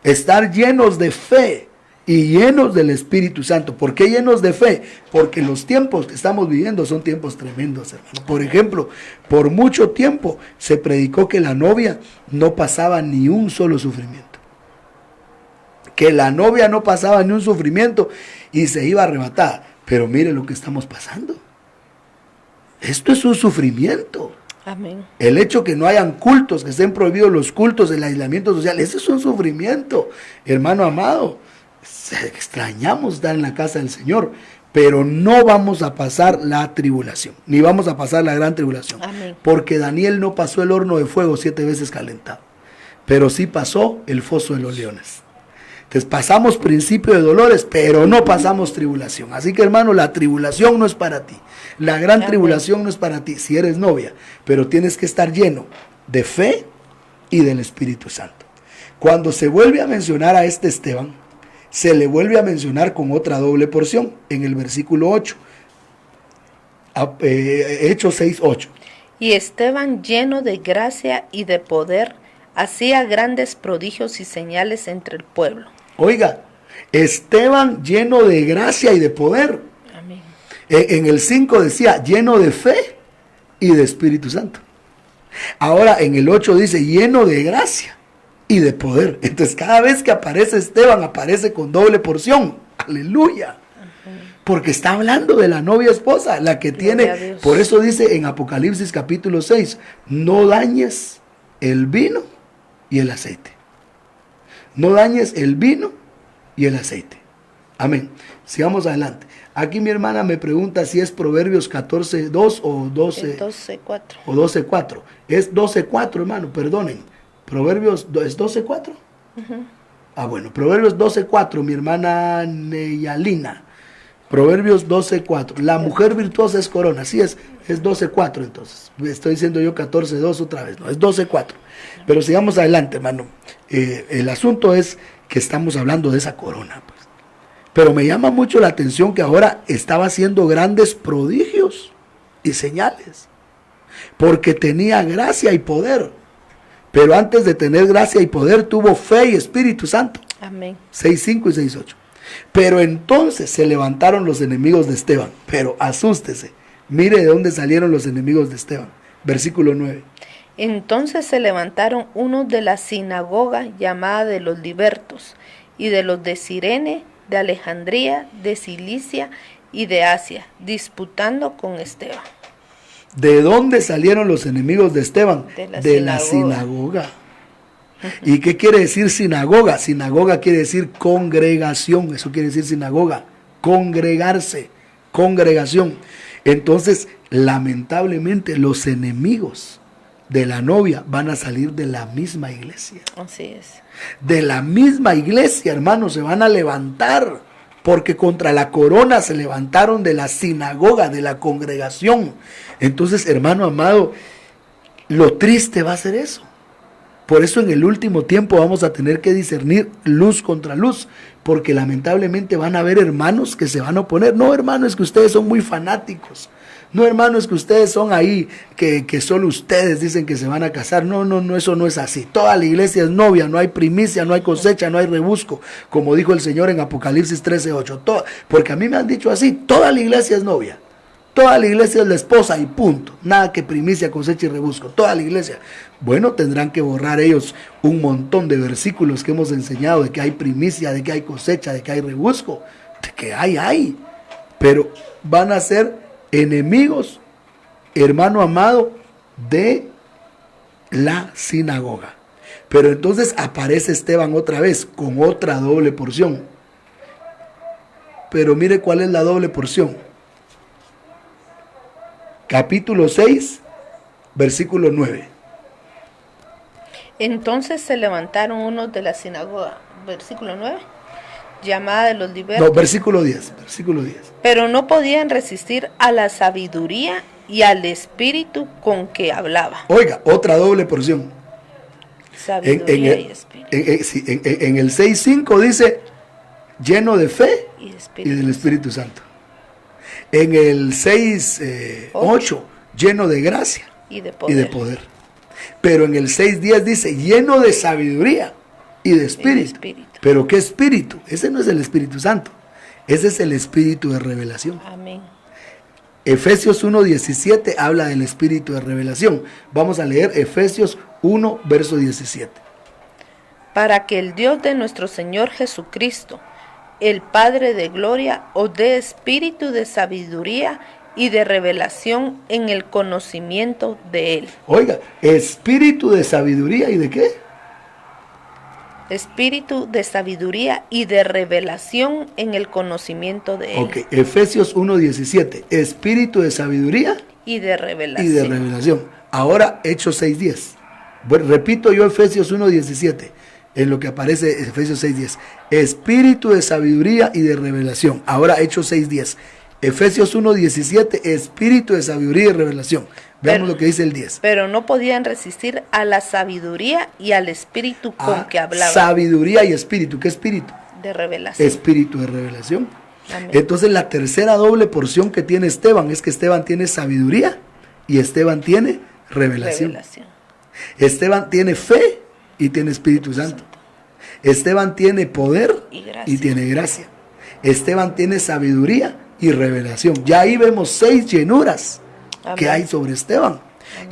estar llenos de fe y llenos del Espíritu Santo. ¿Por qué llenos de fe? Porque los tiempos que estamos viviendo son tiempos tremendos, hermano. Por ejemplo, por mucho tiempo se predicó que la novia no pasaba ni un solo sufrimiento. Que la novia no pasaba ni un sufrimiento y se iba arrebatada. Pero mire lo que estamos pasando. Esto es un sufrimiento. Amén. El hecho que no hayan cultos, que estén prohibidos los cultos, el aislamiento social, ese es un sufrimiento, hermano amado. Extrañamos estar en la casa del Señor, pero no vamos a pasar la tribulación, ni vamos a pasar la gran tribulación. Amén. Porque Daniel no pasó el horno de fuego 7 veces calentado, pero sí pasó el foso de los leones. Entonces pasamos principio de dolores, pero no pasamos tribulación. Así que, hermano, la tribulación no es para ti. La gran tribulación no es para ti si eres novia, pero tienes que estar lleno de fe y del Espíritu Santo. Cuando se vuelve a mencionar a este Esteban, se le vuelve a mencionar con otra doble porción en el versículo 8. Hechos 6:8. Y Esteban, lleno de gracia y de poder, hacía grandes prodigios y señales entre el pueblo. Oiga, Esteban lleno de gracia y de poder. Amén. En el 5 decía, lleno de fe y de Espíritu Santo. Ahora en el 8 dice, lleno de gracia y de poder. Entonces cada vez que aparece Esteban, aparece con doble porción. Aleluya. Porque está hablando de la novia esposa, la que Gloria a tiene, Dios. por eso dice en Apocalipsis capítulo 6, no dañes el vino y el aceite. No dañes el vino y el aceite. Amén. Sigamos adelante. Aquí mi hermana me pregunta si es Proverbios 14:2 o 12:4. o 12:4. Es 12:4, hermano, perdonen. Proverbios, ¿es 12:4? Ah, bueno, Proverbios 12:4, mi hermana Neyalina. Proverbios 12:4. La mujer virtuosa es corona. Sí, es 12:4 entonces. Estoy diciendo yo 14:2 otra vez. No, es 12:4. Pero sigamos adelante, hermano. El asunto es que estamos hablando de esa corona, pues. Pero me llama mucho la atención que ahora estaba haciendo grandes prodigios y señales. Porque tenía gracia y poder. Pero antes de tener gracia y poder, tuvo fe y Espíritu Santo. Amén. 6:5 y 6:8. Pero entonces se levantaron los enemigos de Esteban. Pero asústese. Mire de dónde salieron los enemigos de Esteban. Versículo 9. Entonces se levantaron unos de la sinagoga llamada de los libertos, y de los de Cirene, de Alejandría, de Cilicia y de Asia, disputando con Esteban. ¿De dónde salieron los enemigos de Esteban? De la la sinagoga. ¿Y qué quiere decir sinagoga? Sinagoga quiere decir congregación. Eso quiere decir sinagoga. Congregarse. Congregación. Entonces, lamentablemente, los enemigos de la novia van a salir de la misma iglesia. Así es. De la misma iglesia, hermanos, se van a levantar. Porque contra la corona se levantaron de la sinagoga, de la congregación. Entonces, hermano amado, lo triste va a ser eso. Por eso en el último tiempo vamos a tener que discernir luz contra luz, porque lamentablemente van a haber hermanos que se van a oponer. No, hermano, es que ustedes son muy fanáticos. No, hermano, es que ustedes son ahí, que solo ustedes dicen que se van a casar. No, eso no es así. Toda la iglesia es novia, no hay primicia, no hay cosecha, no hay rebusco, como dijo el Señor en Apocalipsis 13:8. Porque a mí me han dicho así, toda la iglesia es novia. Toda la iglesia es la esposa y punto. Nada que primicia, cosecha y rebusco. Toda la iglesia. Bueno, tendrán que borrar ellos un montón de versículos que hemos enseñado de que hay primicia, de que hay cosecha, de que hay rebusco, de que hay. Pero van a ser enemigos, hermano amado, de la sinagoga. Pero entonces aparece Esteban otra vez con otra doble porción. Pero mire cuál es la doble porción. Capítulo 6, versículo 9. Entonces se levantaron unos de la sinagoga, versículo 9, llamada de los libertos. No, versículo 10. Pero no podían resistir a la sabiduría y al espíritu con que hablaba. Oiga, otra doble porción. Sabiduría y espíritu. En el 6:5 dice, lleno de fe y del Espíritu Santo. En el 6:8, lleno de gracia y de poder. Pero en el 6:10 dice, lleno de sabiduría y de espíritu. ¿Pero qué espíritu? Ese no es el Espíritu Santo. Ese es el espíritu de revelación. Amén. Efesios 1:17 habla del espíritu de revelación. Vamos a leer Efesios 1, verso 17. Para que el Dios de nuestro Señor Jesucristo, el Padre de gloria, os dé espíritu de sabiduría y de revelación en el conocimiento de Él. Oiga, espíritu de sabiduría y de qué? Espíritu de sabiduría y de revelación en el conocimiento de Él. Ok, Efesios 1:17, espíritu de sabiduría y de revelación. Ahora Hechos 6:10. Bueno, repito yo Efesios 1:17. En lo que aparece Efesios 6:10. Espíritu de sabiduría y de revelación. Ahora Hechos 6:10. Efesios 1:17. Espíritu de sabiduría y revelación. Veamos lo que dice el 10. Pero no podían resistir a la sabiduría y al espíritu con que hablaban. Sabiduría y espíritu. ¿Qué espíritu? De revelación. Espíritu de revelación. Amén. Entonces la tercera doble porción que tiene Esteban es que Esteban tiene sabiduría y Esteban tiene revelación. Esteban tiene fe y tiene Espíritu Santo. Esteban tiene poder y tiene gracia. Esteban tiene sabiduría y revelación. Ya ahí vemos 6 llenuras. Amén. Que hay sobre Esteban.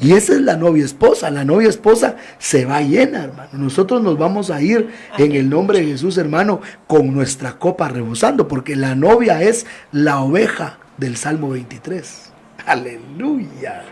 Y esa es la novia esposa. La novia esposa se va llena, hermano. Nosotros nos vamos a ir en el nombre de Jesús, hermano, con nuestra copa rebosando, porque la novia es la oveja del Salmo 23. Aleluya.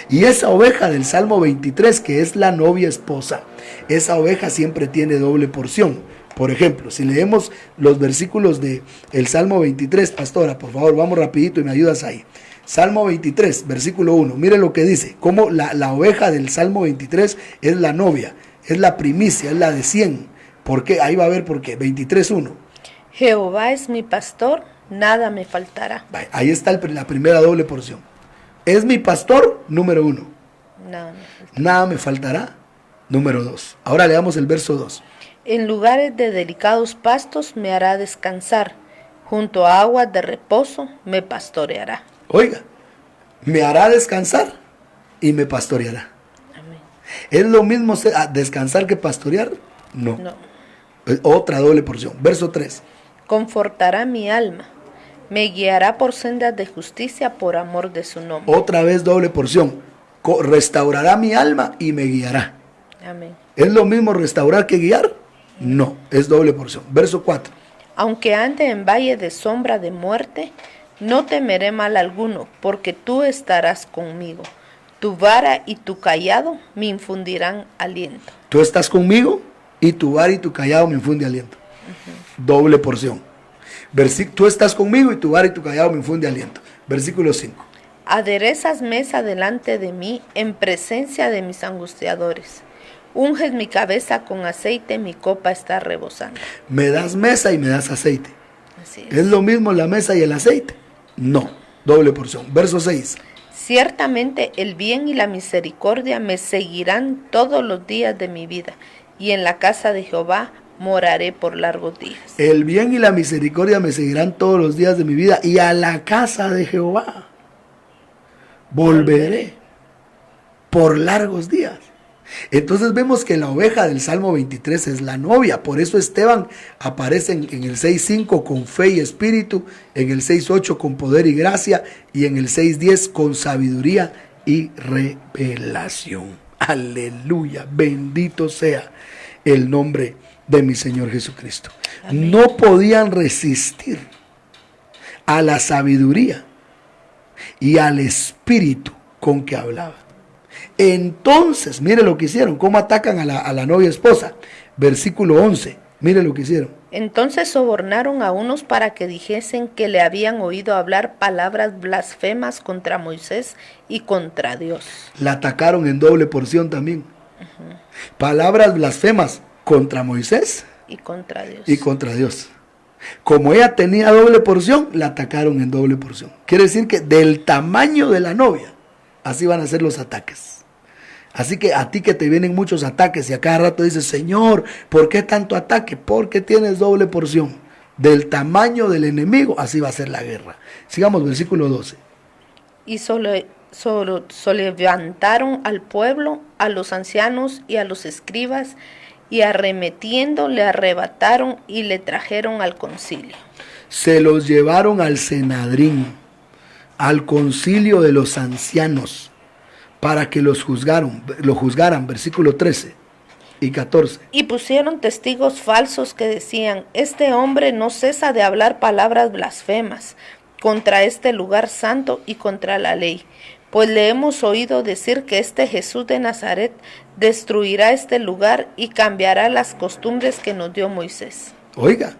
Y esa oveja del Salmo 23, que es la novia esposa, esa oveja siempre tiene doble porción. Por ejemplo, si leemos los versículos del Salmo 23, pastora, por favor, vamos rapidito y me ayudas ahí. Salmo 23, versículo 1, mire lo que dice, cómo la oveja del Salmo 23 es la novia, es la primicia, es la de 100. ¿Por qué? Ahí va a ver por qué. 23:1. Jehová es mi pastor, nada me faltará. Ahí está la primera doble porción. Es mi pastor, número 1. Nada me faltará, número 2. Ahora leamos el verso 2. En lugares de delicados pastos me hará descansar, junto a aguas de reposo me pastoreará. Oiga, me hará descansar y me pastoreará. Amén. ¿Es lo mismo descansar que pastorear? No. Otra doble porción. Verso 3. Confortará mi alma, me guiará por sendas de justicia por amor de su nombre. Otra vez doble porción. Restaurará mi alma y me guiará. Amén. ¿Es lo mismo restaurar que guiar? No, es doble porción. Verso 4. Aunque ande en valle de sombra de muerte, no temeré mal alguno, porque tú estarás conmigo. Tu vara y tu cayado me infundirán aliento. Tú estás conmigo y tu vara y tu callado me infunde aliento. Doble porción. Tú estás conmigo y tu vara y tu callado me infunde aliento. Versículo 5. Aderezas mesa delante de mí en presencia de mis angustiadores. Unges mi cabeza con aceite, mi copa está rebosando. Me das mesa y me das aceite. Así ¿Es lo mismo la mesa y el aceite? No, doble porción. Verso 6. Ciertamente el bien y la misericordia me seguirán todos los días de mi vida, y en la casa de Jehová moraré por largos días. El bien y la misericordia me seguirán todos los días de mi vida, y a la casa de Jehová volveré por largos días. Entonces vemos que la oveja del Salmo 23 es la novia. Por eso Esteban aparece en el 6:5 con fe y espíritu, en el 6:8 con poder y gracia, y en el 6:10 con sabiduría y revelación. Aleluya, bendito sea el nombre de mi Señor Jesucristo. Amén. No podían resistir a la sabiduría y al espíritu con que hablaba. Entonces, mire lo que hicieron, cómo atacan a la novia esposa. Versículo 11, mire lo que hicieron. Entonces sobornaron a unos para que dijesen que le habían oído hablar palabras blasfemas contra Moisés y contra Dios. La atacaron en doble porción también. Palabras blasfemas contra Moisés y contra Dios. Y contra Dios. Como ella tenía doble porción, la atacaron en doble porción. Quiere decir que del tamaño de la novia, así van a ser los ataques. Así que a ti que te vienen muchos ataques y a cada rato dices, Señor, ¿por qué tanto ataque? Porque tienes doble porción. Del tamaño del enemigo, así va a ser la guerra. Sigamos, versículo 12. Y levantaron al pueblo, a los ancianos y a los escribas, y arremetiendo le arrebataron y le trajeron al concilio. Se los llevaron al Senadrín, al concilio de los ancianos, para que lo juzgaran, versículo 13 y 14. Y pusieron testigos falsos que decían, este hombre no cesa de hablar palabras blasfemas contra este lugar santo y contra la ley. Pues le hemos oído decir que este Jesús de Nazaret destruirá este lugar y cambiará las costumbres que nos dio Moisés. Oiga,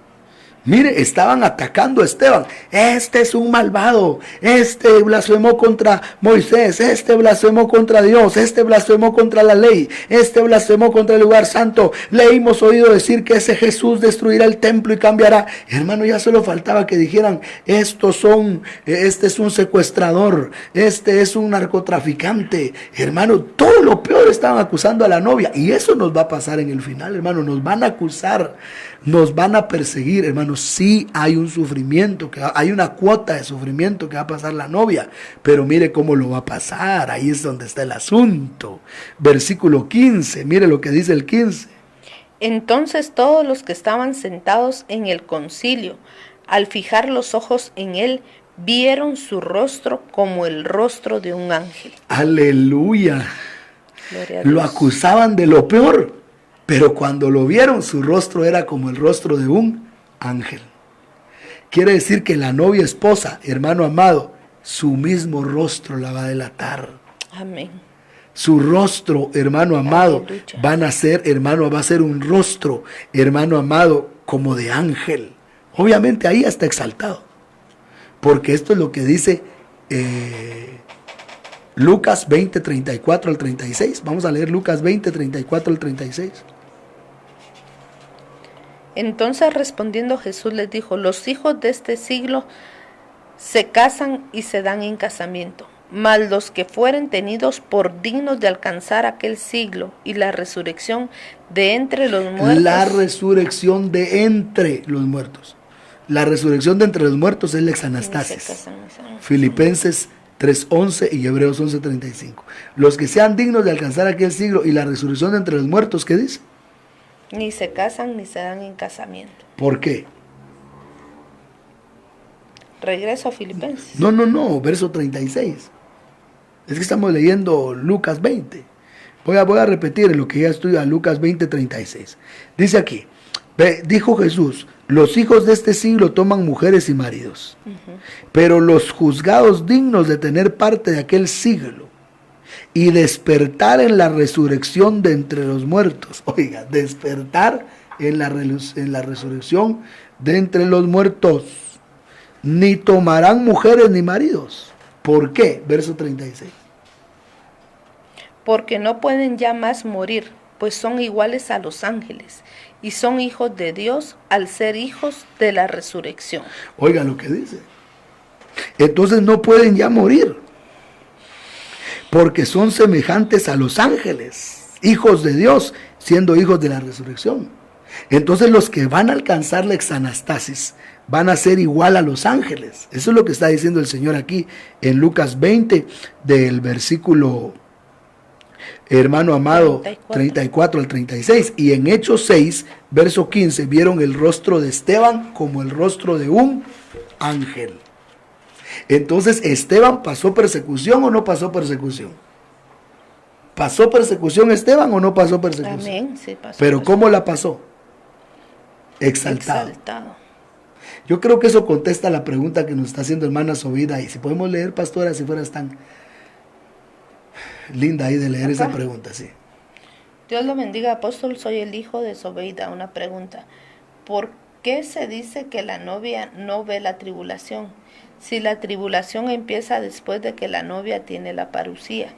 mire, estaban atacando a Esteban. Este es un malvado. Este blasfemó contra Moisés. Este blasfemó contra Dios. Este blasfemó contra la ley. Este blasfemó contra el lugar santo. Le hemos oído decir que ese Jesús destruirá el templo y cambiará. Hermano, ya solo faltaba que dijeran, este es un secuestrador. Este es un narcotraficante. Hermano, todo lo peor estaban acusando a la novia. Y eso nos va a pasar en el final, hermano. Nos van a acusar. Nos van a perseguir, hermanos. Sí hay un sufrimiento, hay una cuota de sufrimiento que va a pasar la novia, pero mire cómo lo va a pasar. Ahí es donde está el asunto. Versículo 15, mire lo que dice el 15. Entonces todos los que estaban sentados en el concilio, al fijar los ojos en él, vieron su rostro como el rostro de un ángel. Aleluya. Gloria a Lo Dios. acusaban de lo peor, pero cuando lo vieron, su rostro era como el rostro de un ángel. Quiere decir que la novia esposa, hermano amado, su mismo rostro la va a delatar. Amén. Su rostro, hermano amado, Aleluya. van a ser, hermano, va a ser un rostro, hermano amado, como de ángel. Obviamente ahí está exaltado. Porque esto es lo que dice Lucas 20, 34 al 36. Vamos a leer Lucas 20, 34 al 36. Entonces respondiendo Jesús les dijo, los hijos de este siglo se casan y se dan en casamiento, mas los que fueren tenidos por dignos de alcanzar aquel siglo y la resurrección de entre los muertos. La resurrección de entre los muertos. La resurrección de entre los muertos es la exanastasis. Filipenses 3:11 y Hebreos 11:35. Los que sean dignos de alcanzar aquel siglo y la resurrección de entre los muertos, ¿qué dice? Ni se casan ni se dan en casamiento. ¿Por qué? Regreso a Filipenses. No, verso 36. Es que estamos leyendo Lucas 20. Voy a repetir lo que ya estudia Lucas 20, 36. Dice aquí, dijo Jesús, los hijos de este siglo toman mujeres y maridos, pero los juzgados dignos de tener parte de aquel siglo y despertar en la resurrección de entre los muertos. Oiga, despertar en la resurrección de entre los muertos. Ni tomarán mujeres ni maridos. ¿Por qué? Verso 36. Porque no pueden ya más morir, pues son iguales a los ángeles, y son hijos de Dios al ser hijos de la resurrección. Oiga lo que dice. Entonces no pueden ya morir, porque son semejantes a los ángeles, hijos de Dios, siendo hijos de la resurrección. Entonces los que van a alcanzar la exanastasis van a ser igual a los ángeles. Eso es lo que está diciendo el Señor aquí en Lucas 20, del versículo, hermano amado, 34 al 36. Y en Hechos 6, verso 15, vieron el rostro de Esteban como el rostro de un ángel. Entonces, ¿Esteban pasó persecución o no pasó persecución? ¿Pasó persecución Esteban o no pasó persecución? Amén, sí pasó. Pero ¿cómo la pasó? Exaltado. Exaltado. Yo creo que eso contesta la pregunta que nos está haciendo hermana Sobeida. Y si podemos leer, pastora, si fueras tan linda ahí de leer esa pregunta, sí. Dios lo bendiga, apóstol. Soy el hijo de Sobeida. Una pregunta. ¿Por qué se dice que la novia no ve la tribulación? Si la tribulación empieza después de que la novia tiene la parucía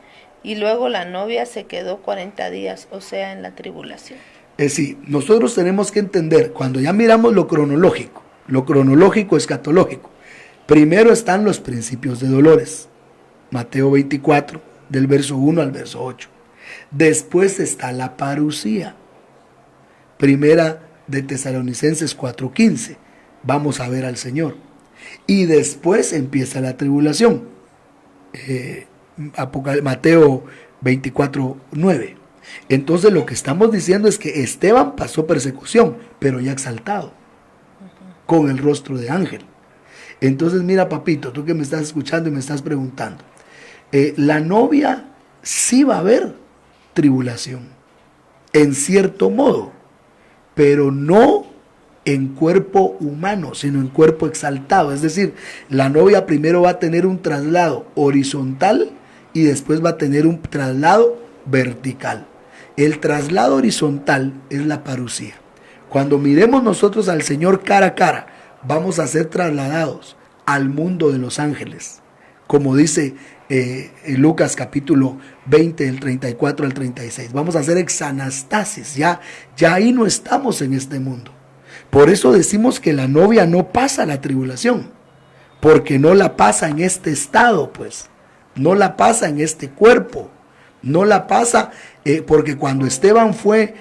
y luego la novia se quedó 40 días, o sea, en la tribulación. Sí, nosotros tenemos que entender, cuando ya miramos lo cronológico escatológico, primero están los principios de dolores, Mateo 24, del verso 1 al verso 8. Después está la parucía, primera de Tesalonicenses 4:15, vamos a ver al Señor. Y después empieza la tribulación, Mateo 24:9. Entonces lo que estamos diciendo es que Esteban pasó persecución, pero ya exaltado, con el rostro de ángel. Entonces mira, papito, tú que me estás escuchando y me estás preguntando, la novia sí va a haber tribulación, en cierto modo, pero no en cuerpo humano, sino en cuerpo exaltado. Es decir, la novia primero va a tener un traslado horizontal y después va a tener un traslado vertical. El traslado horizontal es la parucía. Cuando miremos nosotros al Señor cara a cara, vamos a ser trasladados al mundo de los ángeles, como dice en Lucas capítulo 20, del 34 al 36. Vamos a hacer exanastasis, ya ahí no estamos en este mundo. Por eso decimos que la novia no pasa la tribulación, porque no la pasa en este estado, pues, no la pasa en este cuerpo, no la pasa, porque cuando Esteban fue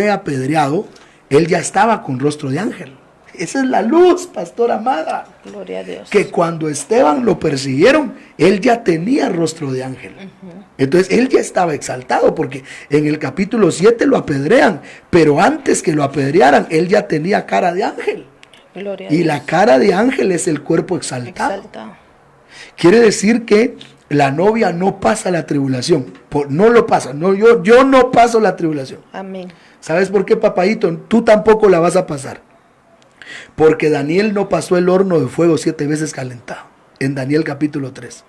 apedreado, él ya estaba con rostro de ángel. Esa es la luz, pastora amada. Gloria a Dios. Que cuando Esteban lo persiguieron, él ya tenía rostro de ángel. Entonces él ya estaba exaltado, porque en el capítulo 7 lo apedrean, pero antes que lo apedrearan, él ya tenía cara de ángel. Gloria a Y Dios. la cara de ángel es el cuerpo exaltado. Exaltado. Quiere decir que la novia no pasa la tribulación. No lo pasa. No, yo no paso la tribulación. Amén. ¿Sabes por qué, papadito? Tú tampoco la vas a pasar. Porque Daniel no pasó el horno de fuego 7 veces calentado. En Daniel capítulo 3.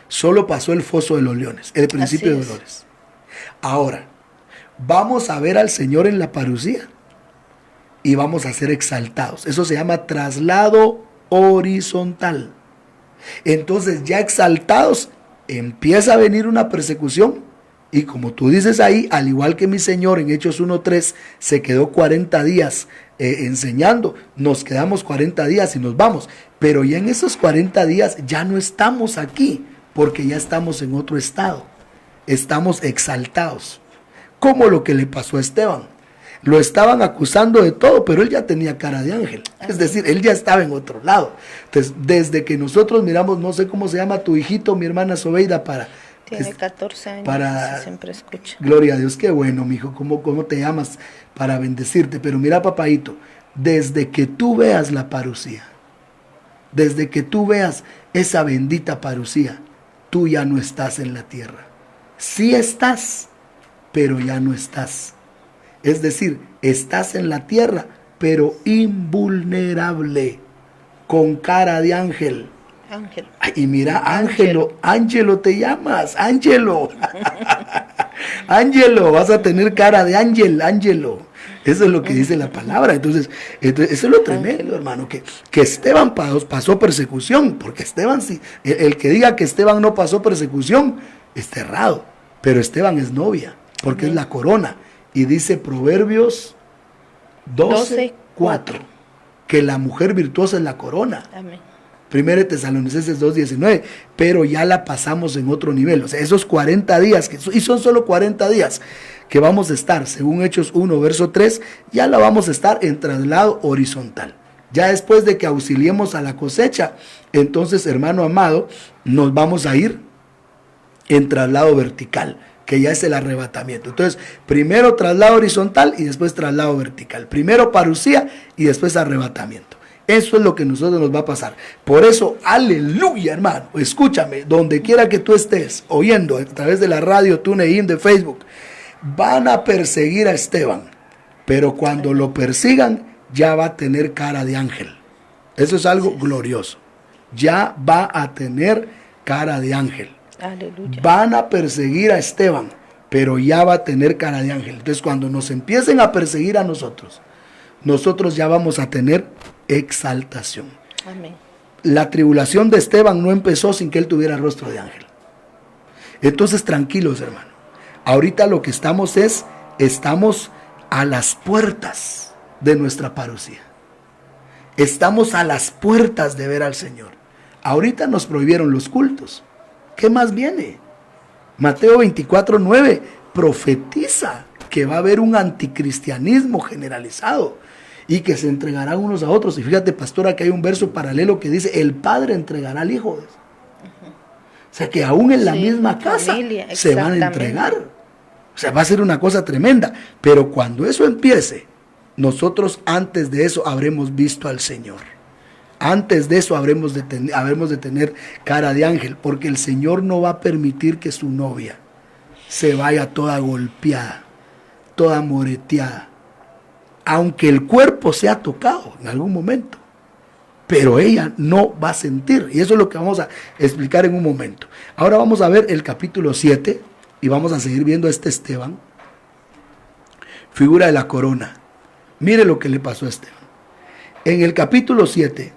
Solo pasó el foso de los leones. El principio Así de es. dolores. Ahora, vamos a ver al Señor en la parucía. Y vamos a ser exaltados. Eso se llama traslado horizontal. Entonces, ya exaltados, empieza a venir una persecución. Y como tú dices ahí, al igual que mi Señor en Hechos 1:3 se quedó 40 días enseñando, nos quedamos 40 días y nos vamos. Pero ya en esos 40 días ya no estamos aquí, porque ya estamos en otro estado. Estamos exaltados. Como lo que le pasó a Esteban. Lo estaban acusando de todo, pero él ya tenía cara de ángel. Es decir, él ya estaba en otro lado. Entonces, desde que nosotros miramos, no sé cómo se llama tu hijito, mi hermana Sobeida, Tiene 14 años, para- siempre escucha. Gloria a Dios, qué bueno, mijo, ¿cómo te llamas para bendecirte? Pero mira, papadito, desde que tú veas la parucía, desde que tú veas esa bendita parucía, tú ya no estás en la tierra. Sí estás, pero ya no estás. Es decir, estás en la tierra, pero invulnerable, con cara de ángel. Ángel. Ay, y mira, Ángelo te llamas, Ángelo. Ángelo, vas a tener cara de ángel, Ángelo. Eso es lo que dice la palabra. Entonces eso es lo tremendo, hermano, que Esteban pasó persecución, porque Esteban, sí, el que diga que Esteban no pasó persecución, está errado. Pero Esteban es novia, porque es la corona. Y dice Proverbios 12:4, que la mujer virtuosa es la corona. Amén. 1 Tesalonicenses 2:19, pero ya la pasamos en otro nivel. O sea, esos 40 días, y son solo 40 días que vamos a estar, según Hechos 1, verso 3, ya la vamos a estar en traslado horizontal. Ya después de que auxiliemos a la cosecha, entonces, hermano amado, nos vamos a ir en traslado vertical, que ya es el arrebatamiento. Entonces, primero traslado horizontal y después traslado vertical. Primero parucía y después arrebatamiento. Eso es lo que a nosotros nos va a pasar. Por eso, aleluya, hermano. Escúchame, donde quiera que tú estés oyendo a través de la radio, TuneIn, de Facebook, van a perseguir a Esteban. Pero cuando lo persigan, ya va a tener cara de ángel. Eso es algo glorioso. Ya va a tener cara de ángel. Aleluya. Van a perseguir a Esteban, pero ya va a tener cara de ángel. Entonces, cuando nos empiecen a perseguir a nosotros ya vamos a tener exaltación. Amén. La tribulación de Esteban no empezó sin que él tuviera rostro de ángel. Entonces, tranquilos, hermano. Ahorita lo que estamos a las puertas de nuestra parucía. Estamos a las puertas de ver al Señor. Ahorita nos prohibieron los cultos. ¿Qué más viene? Mateo 24:9 profetiza que va a haber un anticristianismo generalizado y que se entregarán unos a otros. Y fíjate, pastora, que hay un verso paralelo que dice, el padre entregará al hijo. O sea, que aún en la misma casa familia, se van a entregar. O sea, va a ser una cosa tremenda. Pero cuando eso empiece, nosotros antes de eso habremos visto al Señor. Antes de eso habremos de tener cara de ángel, porque el Señor no va a permitir que su novia se vaya toda golpeada, toda moreteada, aunque el cuerpo sea tocado en algún momento, pero ella no va a sentir, y eso es lo que vamos a explicar en un momento. Ahora vamos a ver el capítulo 7 y vamos a seguir viendo a este Esteban, figura de la corona. Mire lo que le pasó a Esteban. En el capítulo 7,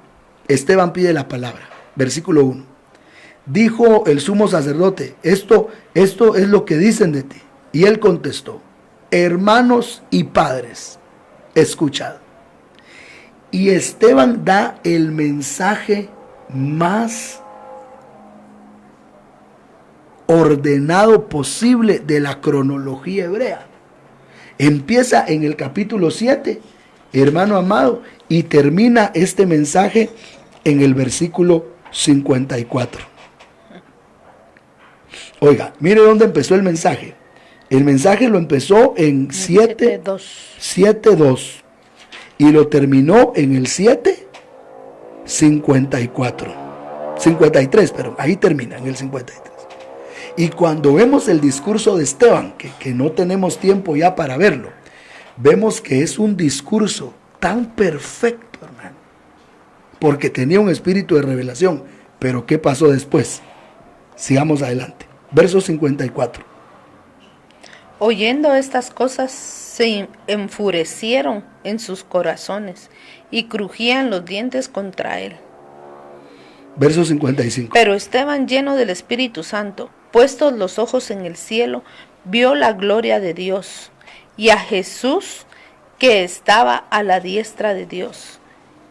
Esteban pide la palabra, versículo 1. Dijo el sumo sacerdote, esto es lo que dicen de ti. Y él contestó, hermanos y padres, escuchad. Y Esteban da el mensaje más ordenado posible de la cronología hebrea. Empieza en el capítulo 7, hermano amado, y termina este mensaje en el versículo 54. Oiga, mire dónde empezó el mensaje. El mensaje lo empezó en 7:2 y lo terminó en el 7:4. 53, pero ahí termina, en el 53. Y cuando vemos el discurso de Esteban, que no tenemos tiempo ya para verlo, vemos que es un discurso tan perfecto, hermano, porque tenía un espíritu de revelación. Pero ¿qué pasó después? Sigamos adelante. Verso 54. Oyendo estas cosas, se enfurecieron en sus corazones y crujían los dientes contra él. Verso 55. Pero Esteban, lleno del Espíritu Santo, puestos los ojos en el cielo, vio la gloria de Dios y a Jesús que estaba a la diestra de Dios.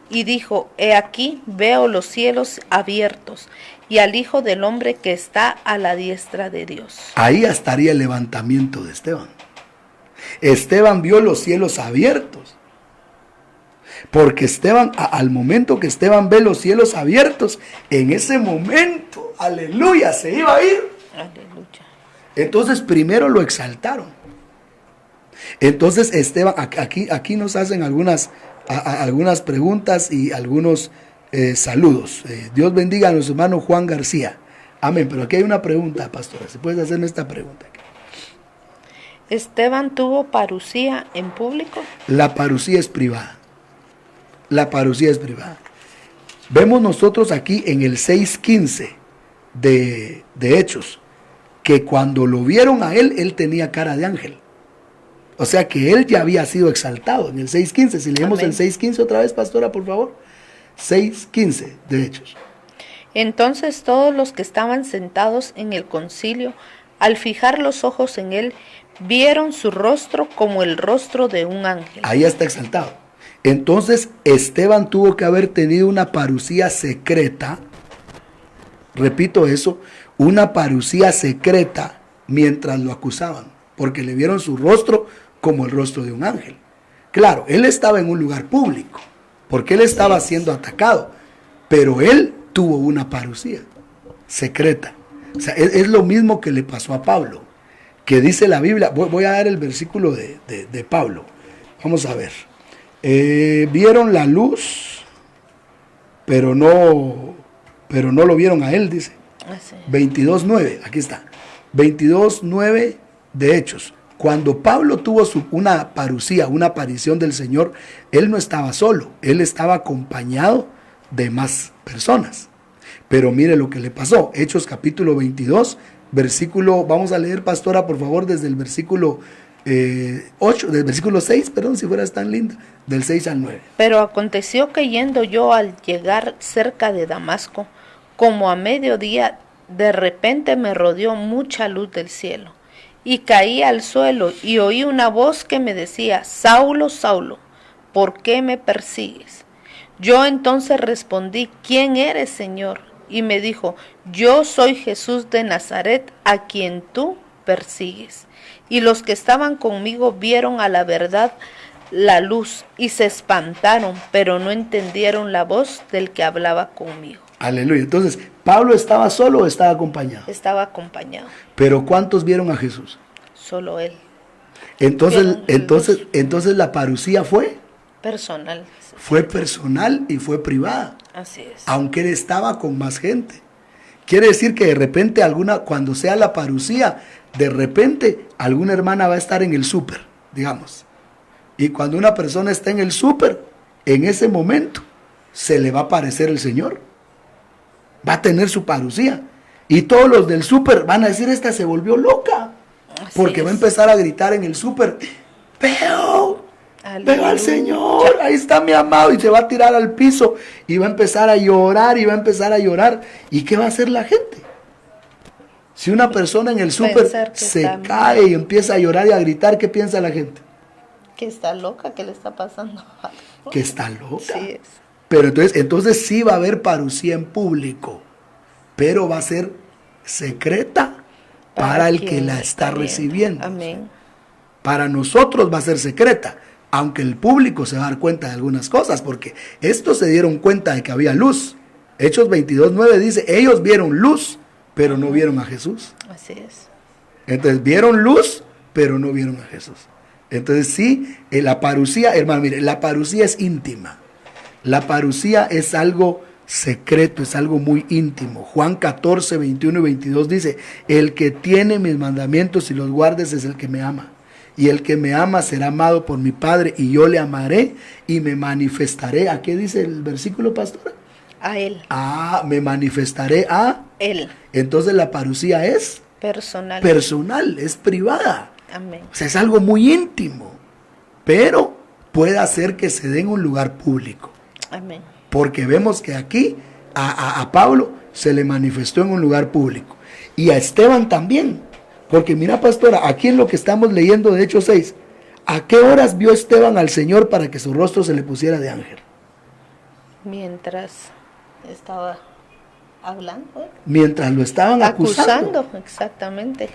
Y dijo: He aquí, veo los cielos abiertos y al Hijo del Hombre que está a la diestra de Dios. Ahí estaría el levantamiento de Esteban. Esteban vio los cielos abiertos. Porque Esteban, al momento que Esteban ve los cielos abiertos, en ese momento, aleluya, se iba a ir. Aleluya. Entonces primero lo exaltaron. Entonces Esteban, aquí nos hacen algunas preguntas y algunos saludos. Dios bendiga a nuestro hermano Juan García. Amén. Pero aquí hay una pregunta, pastora. ¿Se puede hacerme esta pregunta? ¿Esteban tuvo parucía en público? La parucía es privada. La parucía es privada. Vemos nosotros aquí en el 6:15 de Hechos, que cuando lo vieron a él tenía cara de ángel. O sea que él ya había sido exaltado en el 6:15. Si leemos el 6:15 otra vez, pastora, por favor. 6:15 de Hechos. Entonces todos los que estaban sentados en el concilio, al fijar los ojos en él, vieron su rostro como el rostro de un ángel. Ahí está exaltado. Entonces Esteban tuvo que haber tenido una parucía secreta. Repito eso, una parucía secreta mientras lo acusaban, porque le vieron su rostro como el rostro de un ángel. Claro, él estaba en un lugar público, porque él estaba siendo atacado, pero él tuvo una parucía secreta. O sea, es lo mismo que le pasó a Pablo, que dice la Biblia. Voy a dar el versículo de Pablo. Vamos a ver. Vieron la luz, pero no lo vieron a él, dice. 22:9, aquí está. 22:9 de Hechos. Cuando Pablo tuvo una parucía, una aparición del Señor, él no estaba solo, él estaba acompañado de más personas. Pero mire lo que le pasó. Hechos capítulo 22, versículo, vamos a leer, pastora, por favor, desde el versículo 8, del versículo 6, perdón, si fueras tan linda, del 6 al 9. Pero aconteció que yendo yo al llegar cerca de Damasco, como a mediodía, de repente me rodeó mucha luz del cielo, y caí al suelo, y oí una voz que me decía: Saulo, Saulo, ¿por qué me persigues? Yo entonces respondí: ¿Quién eres, Señor? Y me dijo: Yo soy Jesús de Nazaret, a quien tú persigues. Y los que estaban conmigo vieron a la verdad la luz y se espantaron, pero no entendieron la voz del que hablaba conmigo. Aleluya. Entonces, ¿Pablo estaba solo o estaba acompañado? Estaba acompañado. Pero ¿cuántos vieron a Jesús? Solo él. Entonces la parucía fue personal. Fue personal y fue privada. Así es. Aunque él estaba con más gente. Quiere decir que de repente cuando sea la parucía, de repente alguna hermana va a estar en el súper, digamos. Y cuando una persona está en el súper, en ese momento se le va a aparecer el Señor. Va a tener su parucía. Y todos los del súper van a decir: esta se volvió loca. Porque va a empezar a gritar en el súper: veo al Señor, ahí está mi amado. Y se va a tirar al piso y va a empezar a llorar y va a empezar a llorar. ¿Y qué va a hacer la gente? Si una persona en el súper se cae y empieza a llorar y a gritar, ¿qué piensa la gente? Que está loca, que le está pasando algo. Que está loca. Sí es. Pero entonces sí va a haber parucía en público, pero va a ser secreta para el que la está recibiendo. Amén. Para nosotros va a ser secreta, aunque el público se va a dar cuenta de algunas cosas, porque estos se dieron cuenta de que había luz. Hechos 22:9 dice: ellos vieron luz, pero no vieron a Jesús. Así es. Entonces vieron luz, pero no vieron a Jesús. Entonces sí, la parucía, hermano, mire, la parucía es íntima. La parucía es algo secreto, es algo muy íntimo. Juan 14, 21 y 22 dice, el que tiene mis mandamientos y los guardes es el que me ama. Y el que me ama será amado por mi Padre, y yo le amaré y me manifestaré. ¿A qué dice el versículo, pastora? A Él. Me manifestaré a Él. Entonces la parucía es personal, es privada. Amén. O sea, es algo muy íntimo, pero puede hacer que se dé en un lugar público. Amén. Porque vemos que aquí a Pablo se le manifestó en un lugar público. Y a Esteban también. Porque mira, pastora, aquí en lo que estamos leyendo de Hechos 6, ¿a qué horas vio Esteban al Señor para que su rostro se le pusiera de ángel? Mientras estaba hablando. Mientras lo estaban acusando. Exactamente.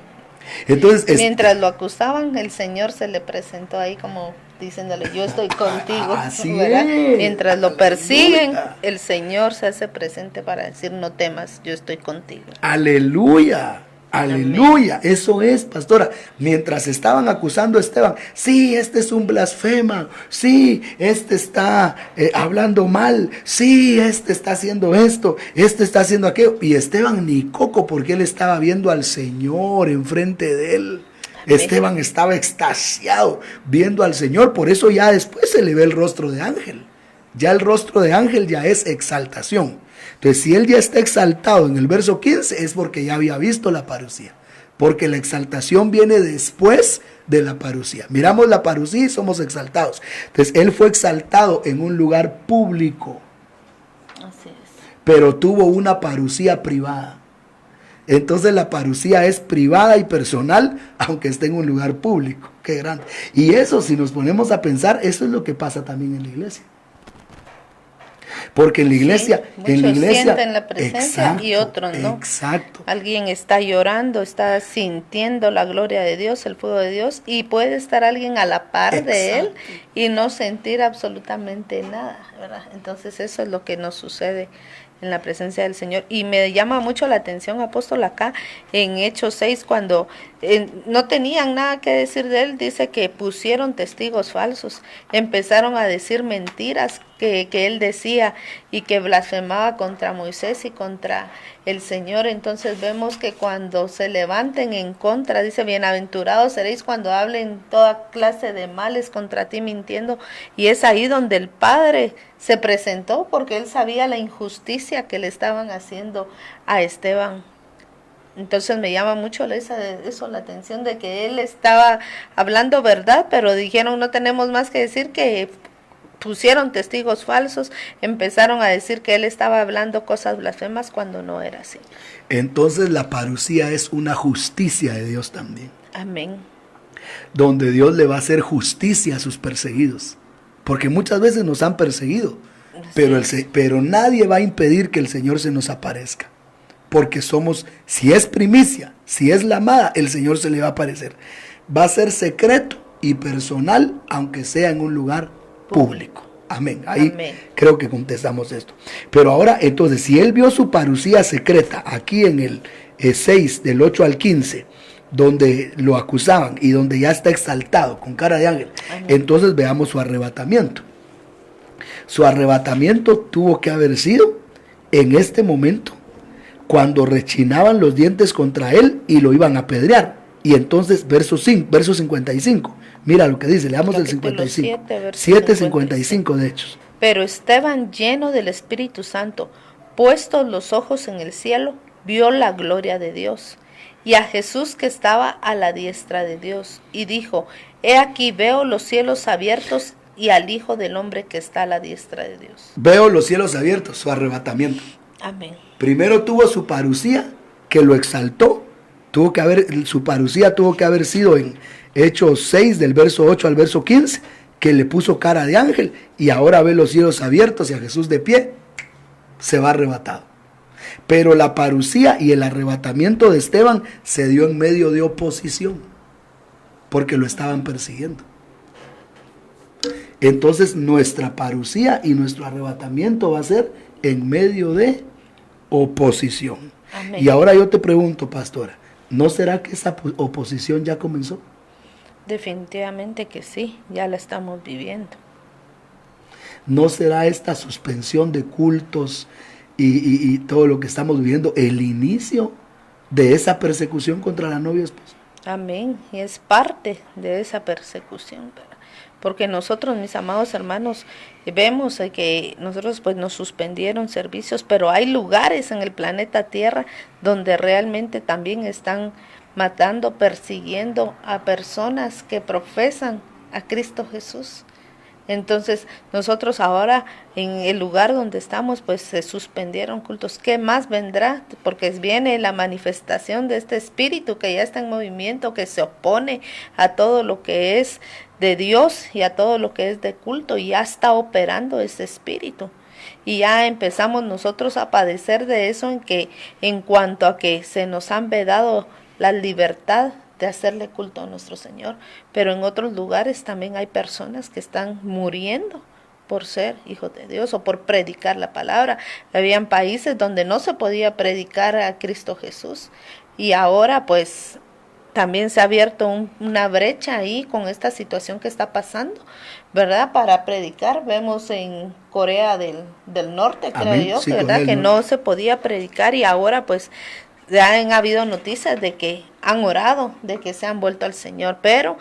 Entonces, mientras lo acusaban, el Señor se le presentó ahí como diciéndole, yo estoy contigo. Así ¿verdad? es. Mientras lo persiguen, el Señor se hace presente para decir, no temas, yo estoy contigo. Aleluya. Aleluya, Amén. Eso es, pastora. Mientras estaban acusando a Esteban, sí, este es un blasfema, sí, este está hablando mal, sí, este está haciendo esto, este está haciendo aquello. Y Esteban ni coco, porque él estaba viendo al Señor enfrente de él. Amén. Esteban estaba extasiado viendo al Señor, por eso ya después se le ve el rostro de ángel. Ya el rostro de ángel ya es exaltación. Entonces, si él ya está exaltado en el verso 15, es porque ya había visto la parucía. Porque la exaltación viene después de la parucía. Miramos la parucía y somos exaltados. Entonces, él fue exaltado en un lugar público. Así es. Pero tuvo una parucía privada. Entonces, la parucía es privada y personal, aunque esté en un lugar público. Qué grande. Y eso, si nos ponemos a pensar, eso es lo que pasa también en la iglesia. Porque en la iglesia, sienten la presencia, exacto, y otros no. Exacto. Alguien está llorando, está sintiendo la gloria de Dios, el fuego de Dios, y puede estar alguien a la par, exacto, de él y no sentir absolutamente nada, ¿verdad? Entonces eso es lo que nos sucede en la presencia del Señor. Y me llama mucho la atención, apóstol, acá en Hechos 6, cuando no tenían nada que decir de él, dice que pusieron testigos falsos, empezaron a decir mentiras que él decía y que blasfemaba contra Moisés y contra el Señor. Entonces vemos que cuando se levanten en contra, dice, bienaventurados seréis cuando hablen toda clase de males contra ti mintiendo. Y es ahí donde el Padre se presentó, porque él sabía la injusticia que le estaban haciendo a Esteban. Entonces me llama mucho eso la atención de que él estaba hablando verdad, pero dijeron, no tenemos más que decir, que pusieron testigos falsos, empezaron a decir que él estaba hablando cosas blasfemas cuando no era así. Entonces la parucía es una justicia de Dios también. Amén. Donde Dios le va a hacer justicia a sus perseguidos. Porque muchas veces nos han perseguido, pero nadie va a impedir que el Señor se nos aparezca. Porque somos, si es primicia, si es la amada, el Señor se le va a aparecer. Va a ser secreto y personal, aunque sea en un lugar público. Amén. Ahí amén. Creo que contestamos esto. Pero ahora, entonces, si él vio su parucía secreta, aquí en el 6, del 8 al 15, donde lo acusaban y donde ya está exaltado, con cara de ángel, amén, entonces veamos su arrebatamiento. Su arrebatamiento tuvo que haber sido en este momento, cuando rechinaban los dientes contra él y lo iban a apedrear. Y entonces, verso 55, mira lo que dice, leamos el 55, 7:55 de Hechos. Pero Esteban, lleno del Espíritu Santo, puestos los ojos en el cielo, vio la gloria de Dios, y a Jesús que estaba a la diestra de Dios, y dijo, he aquí veo los cielos abiertos, y al Hijo del Hombre que está a la diestra de Dios. Veo los cielos abiertos, su arrebatamiento. Amén. Primero tuvo su parucía, que lo exaltó. Su parucía tuvo que haber sido en Hechos 6, del verso 8 al verso 15, que le puso cara de ángel, y ahora ve los cielos abiertos y a Jesús de pie, se va arrebatado. Pero la parucía y el arrebatamiento de Esteban se dio en medio de oposición, porque lo estaban persiguiendo. Entonces nuestra parucía y nuestro arrebatamiento va a ser en medio de oposición. Amén. Y ahora yo te pregunto, pastora, ¿no será que esa oposición ya comenzó? Definitivamente que sí, ya la estamos viviendo. ¿No será esta suspensión de cultos y todo lo que estamos viviendo el inicio de esa persecución contra la novia esposa? Amén. Y es parte de esa persecución, ¿verdad? Porque nosotros, mis amados hermanos, vemos que nosotros pues nos suspendieron servicios, pero hay lugares en el planeta Tierra donde realmente también están matando, persiguiendo a personas que profesan a Cristo Jesús. Entonces nosotros ahora en el lugar donde estamos pues se suspendieron cultos. ¿Qué más vendrá? Porque viene la manifestación de este espíritu que ya está en movimiento, que se opone a todo lo que es de Dios y a todo lo que es de culto, y ya está operando ese espíritu. Y ya empezamos nosotros a padecer de eso, en cuanto a que se nos han vedado la libertad de hacerle culto a nuestro Señor, pero en otros lugares también hay personas que están muriendo por ser hijos de Dios o por predicar la palabra. Habían países donde no se podía predicar a Cristo Jesús, y ahora pues también se ha abierto una brecha ahí con esta situación que está pasando, ¿verdad? Para predicar. Vemos en Corea del Norte, creo Amén. yo, Sí, ¿verdad? Que no se podía predicar, y ahora pues ya han habido noticias de que han orado, de que se han vuelto al Señor, pero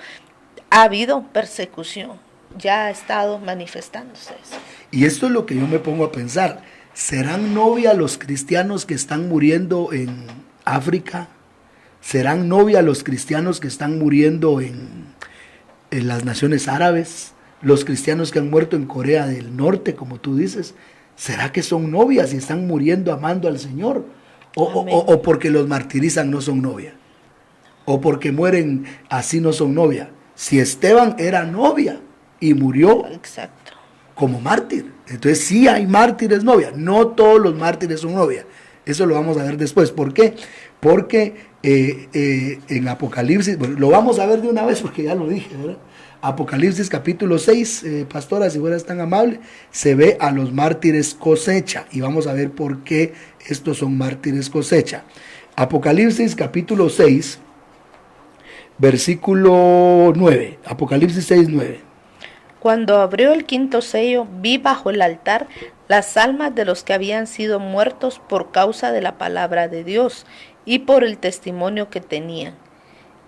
ha habido persecución, ya ha estado manifestándose eso. Y esto es lo que yo me pongo a pensar. ¿Serán novia los cristianos que están muriendo en África? ¿Serán novia los cristianos que están muriendo en las naciones árabes? ¿Los cristianos que han muerto en Corea del Norte, como tú dices? ¿Será que son novias y están muriendo amando al Señor? O porque los martirizan no son novia, o porque mueren así no son novia. Si Esteban era novia y murió como mártir, entonces sí hay mártires novia. No todos los mártires son novia. Eso lo vamos a ver después. ¿Por qué? Porque en Apocalipsis, bueno, lo vamos a ver de una vez porque ya lo dije, ¿verdad? Apocalipsis capítulo 6, pastora, si fueras tan amable, se ve a los mártires cosecha, y vamos a ver por qué estos son mártires cosecha. Apocalipsis capítulo 6, versículo 9, Apocalipsis 6, 9. Cuando abrió el quinto sello, vi bajo el altar las almas de los que habían sido muertos por causa de la palabra de Dios y por el testimonio que tenían.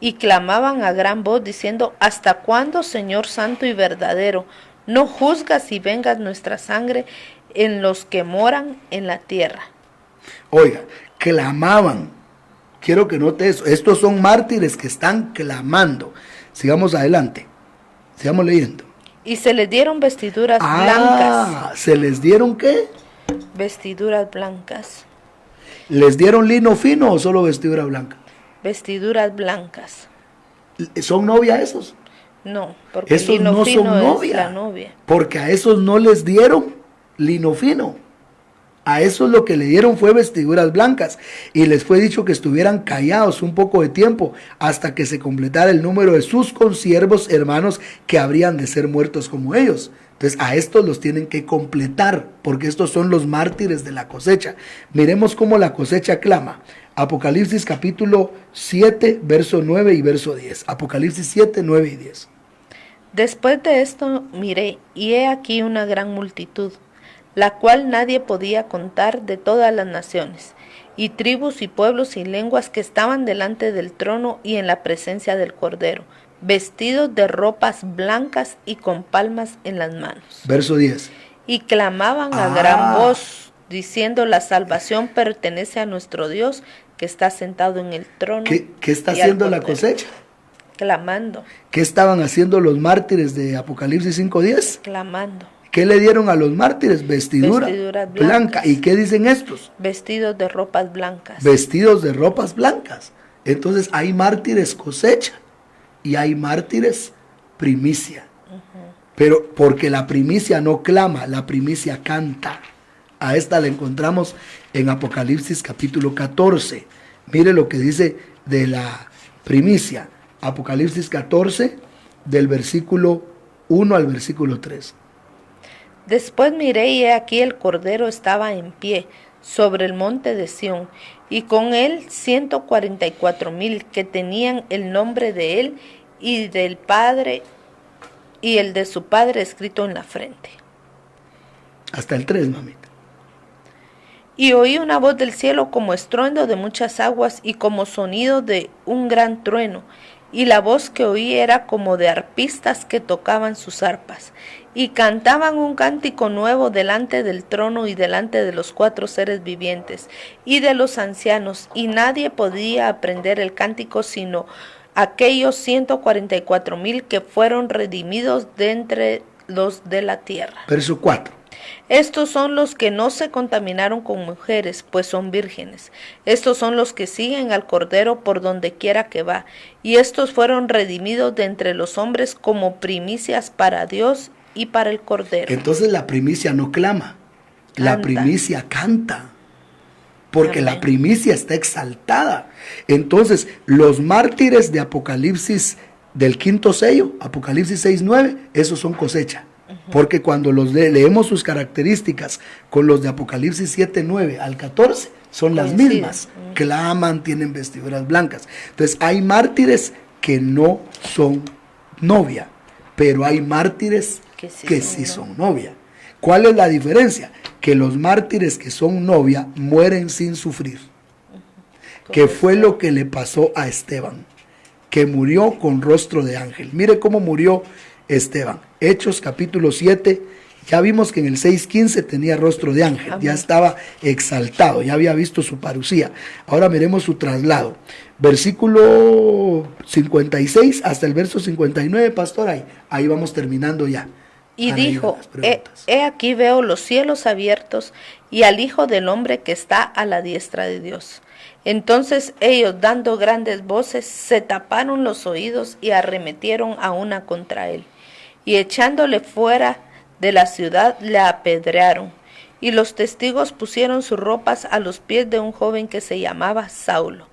Y clamaban a gran voz diciendo: ¿Hasta cuándo, Señor santo y verdadero, no juzgas y vengas nuestra sangre en los que moran en la tierra? Oiga, clamaban. Quiero que note eso. Estos son mártires que están clamando. Sigamos adelante. Sigamos leyendo. Y se les dieron vestiduras blancas. ¿Se les dieron qué? Vestiduras blancas. ¿Les dieron lino fino o solo vestidura blanca? Vestiduras blancas. ¿Son novia esos? No, porque esos lino no fino son novia, es la novia. Porque a esos no les dieron lino fino. A esos lo que le dieron fue vestiduras blancas, y les fue dicho que estuvieran callados un poco de tiempo hasta que se completara el número de sus consiervos hermanos que habrían de ser muertos como ellos. Entonces a estos los tienen que completar, porque estos son los mártires de la cosecha. Miremos cómo la cosecha clama. Apocalipsis capítulo 7, verso 9 y verso 10. Apocalipsis 7, 9 y 10. Después de esto miré, y he aquí una gran multitud, la cual nadie podía contar, de todas las naciones, y tribus y pueblos y lenguas, que estaban delante del trono y en la presencia del Cordero, vestidos de ropas blancas y con palmas en las manos. Verso 10. Y clamaban a gran voz, diciendo: la salvación pertenece a nuestro Dios, que está sentado en el trono. ¿Qué está haciendo la cosecha? Clamando. ¿Qué estaban haciendo los mártires de Apocalipsis 5:10? Clamando. ¿Qué le dieron a los mártires? Vestidura blanca. ¿Y qué dicen estos? Vestidos de ropas blancas. Vestidos de ropas blancas. Entonces hay mártires cosecha y hay mártires primicia. Pero porque la primicia no clama, la primicia canta. A esta la encontramos en Apocalipsis capítulo 14. Mire lo que dice de la primicia. Apocalipsis 14, del versículo 1 al versículo 3. Después miré, y he aquí el Cordero estaba en pie sobre el monte de Sión, y con él 144,000 que tenían el nombre de él y del Padre y el de su Padre escrito en la frente. Hasta el 3, mamita. Y oí una voz del cielo como estruendo de muchas aguas y como sonido de un gran trueno. Y la voz que oí era como de arpistas que tocaban sus arpas. Y cantaban un cántico nuevo delante del trono y delante de los 4 seres vivientes y de los ancianos. Y nadie podía aprender el cántico sino aquellos 144,000 que fueron redimidos de entre los de la tierra. Verso 4. Estos son los que no se contaminaron con mujeres, pues son vírgenes. Estos son los que siguen al Cordero por donde quiera que va. Y estos fueron redimidos de entre los hombres como primicias para Dios y para el Cordero. Entonces la primicia no clama, la primicia canta. Porque Amén. la primicia está exaltada. Entonces, los mártires de Apocalipsis del 5º sello, Apocalipsis 6:9, esos son cosecha. Porque cuando los leemos sus características con los de Apocalipsis 7:9 al 14, son las Coinciden. mismas. Claman, tienen vestiduras blancas. Entonces, hay mártires que no son novia, pero hay mártires que sí son novia. ¿Cuál es la diferencia? Que los mártires que son novia mueren sin sufrir. Que fue lo que le pasó a Esteban, que murió con rostro de ángel. Mire cómo murió Esteban. Hechos capítulo 7, ya vimos que en el 6:15 tenía rostro de ángel. Amén. Ya estaba exaltado, ya había visto su parucía. Ahora miremos su traslado. Versículo 56 hasta el verso 59, pastor, ahí vamos terminando ya. Y Han leído dijo, las preguntas. he aquí veo los cielos abiertos y al Hijo del Hombre que está a la diestra de Dios. Entonces ellos, dando grandes voces, se taparon los oídos y arremetieron a una contra él. Y echándole fuera de la ciudad, le apedrearon. Y los testigos pusieron sus ropas a los pies de un joven que se llamaba Saulo.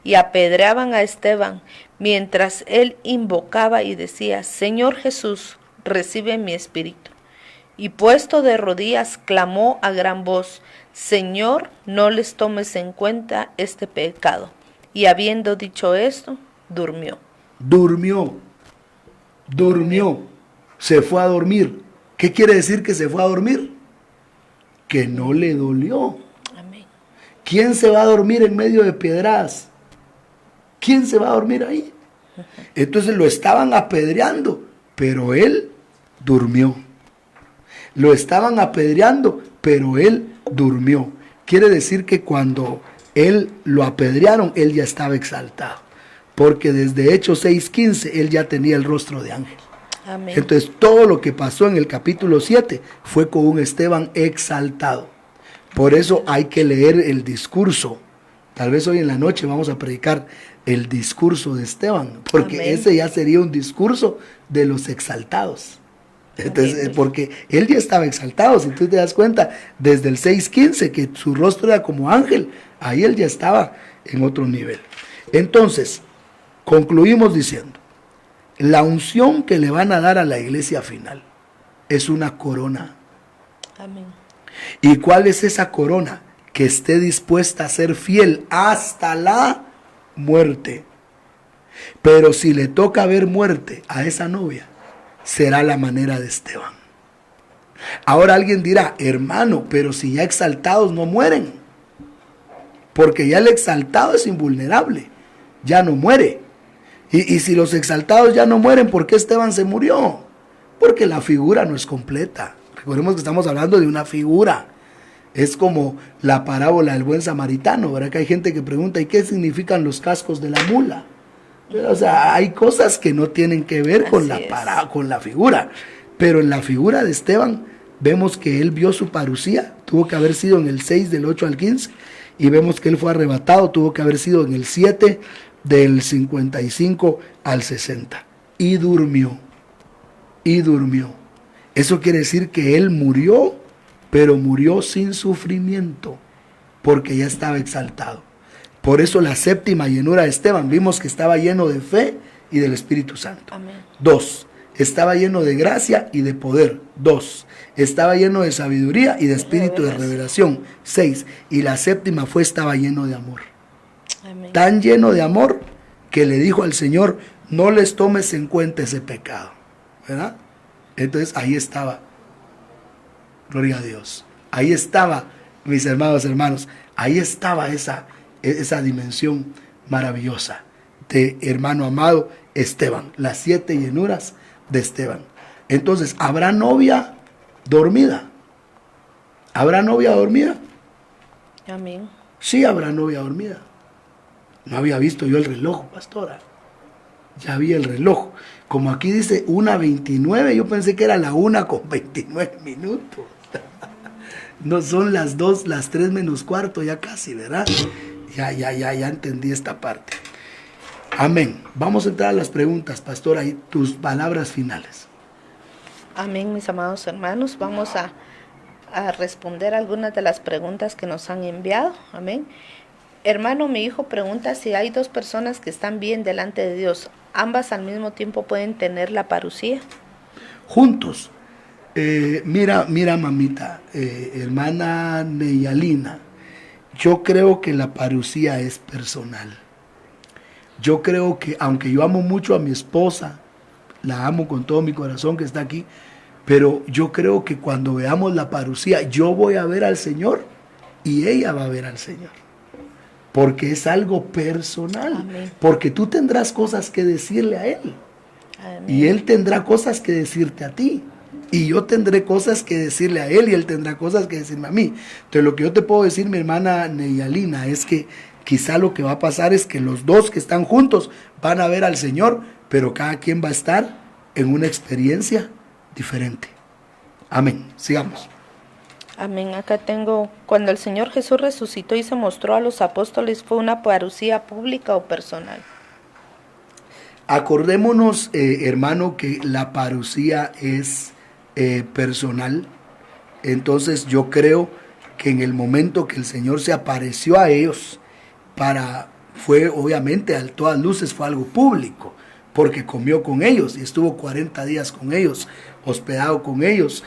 Y apedreaban a Esteban, mientras él invocaba y decía, Señor Jesús, recibe mi espíritu. Y puesto de rodillas, clamó a gran voz, Señor, no les tomes en cuenta este pecado. Y habiendo dicho esto, durmió. Durmió. Se fue a dormir. ¿Qué quiere decir que se fue a dormir? Que no le dolió. Amén. ¿Quién se va a dormir en medio de piedradas? ¿Quién se va a dormir ahí? Entonces lo estaban apedreando, pero él durmió. Lo estaban apedreando, pero él durmió. Quiere decir que cuando él lo apedrearon, él ya estaba exaltado. Porque desde Hechos 6:15, él ya tenía el rostro de ángel. Amén. Entonces todo lo que pasó en el capítulo 7 fue con un Esteban exaltado. Por eso hay que leer el discurso. Tal vez hoy en la noche vamos a predicar el discurso de Esteban, porque Amén. ese ya sería un discurso de los exaltados. Entonces, Amén. porque él ya estaba exaltado, si tú te das cuenta, desde el 6:15, que su rostro era como ángel, ahí él ya estaba en otro nivel. Entonces, concluimos diciendo, la unción que le van a dar a la iglesia final es una corona. Amén. ¿Y cuál es esa corona? Que esté dispuesta a ser fiel hasta la muerte. Pero si le toca ver muerte a esa novia, será la manera de Esteban. Ahora alguien dirá, hermano, pero si ya exaltados no mueren. Porque ya el exaltado es invulnerable, ya no muere. Y si los exaltados ya no mueren, ¿por qué Esteban se murió? Porque la figura no es completa. Recordemos que estamos hablando de una figura. Es como la parábola del buen samaritano, ¿verdad? Que hay gente que pregunta, ¿y qué significan los cascos de la mula? Pero, o sea, hay cosas que no tienen que ver con la figura. Pero en la figura de Esteban, vemos que él vio su parucía, tuvo que haber sido en el 6 del 8 al 15, y vemos que él fue arrebatado, tuvo que haber sido en el 7 del 55 al 60. Y durmió. Eso quiere decir que él murió, pero murió sin sufrimiento, porque ya estaba exaltado. Por eso la séptima llenura de Esteban, vimos que estaba lleno de fe y del Espíritu Santo. Amén. 2, estaba lleno de gracia y de poder. 2, estaba lleno de sabiduría y de espíritu de revelación. 6, y la séptima estaba lleno de amor. Amén. Tan lleno de amor que le dijo al Señor, no les tomes en cuenta ese pecado, ¿verdad? Entonces ahí estaba. Gloria a Dios. Ahí estaba, mis hermanos, ahí estaba esa dimensión maravillosa de hermano amado Esteban, las 7 llenuras de Esteban. Entonces, ¿habrá novia dormida? ¿Habrá novia dormida? Amén. Sí, habrá novia dormida. No había visto yo el reloj, pastora. Ya vi el reloj. Como aquí dice 1:29, yo pensé que era la 1:29. No son las 2, las 3 menos cuarto, ya casi, ¿verdad? Ya entendí esta parte. Amén. Vamos a entrar a las preguntas, pastora, y tus palabras finales. Amén, mis amados hermanos. Vamos a responder algunas de las preguntas que nos han enviado. Amén. Hermano, mi hijo pregunta si hay 2 personas que están bien delante de Dios, ¿ambas al mismo tiempo pueden tener la parucía? Juntos. Mira, mamita, hermana Neyalina, yo creo que la parucía es personal. Yo creo que, aunque yo amo mucho a mi esposa, la amo con todo mi corazón que está aquí, pero yo creo que cuando veamos la parucía, yo voy a ver al Señor y ella va a ver al Señor. Porque es algo personal. Amén. Porque tú tendrás cosas que decirle a Él. Amén. Y Él tendrá cosas que decirte a ti. Y yo tendré cosas que decirle a Él y Él tendrá cosas que decirme a mí. Entonces lo que yo te puedo decir, mi hermana Neyalina, es que quizá lo que va a pasar es que los 2 que están juntos van a ver al Señor, pero cada quien va a estar en una experiencia diferente. Amén. Sigamos. Amén. Acá tengo, cuando el Señor Jesús resucitó y se mostró a los apóstoles, ¿fue una parucía pública o personal? Acordémonos, hermano, que la parucía es personal. Entonces yo creo que en el momento que el Señor se apareció a ellos, fue obviamente a todas luces fue algo público, porque comió con ellos y estuvo 40 días con ellos, hospedado con ellos,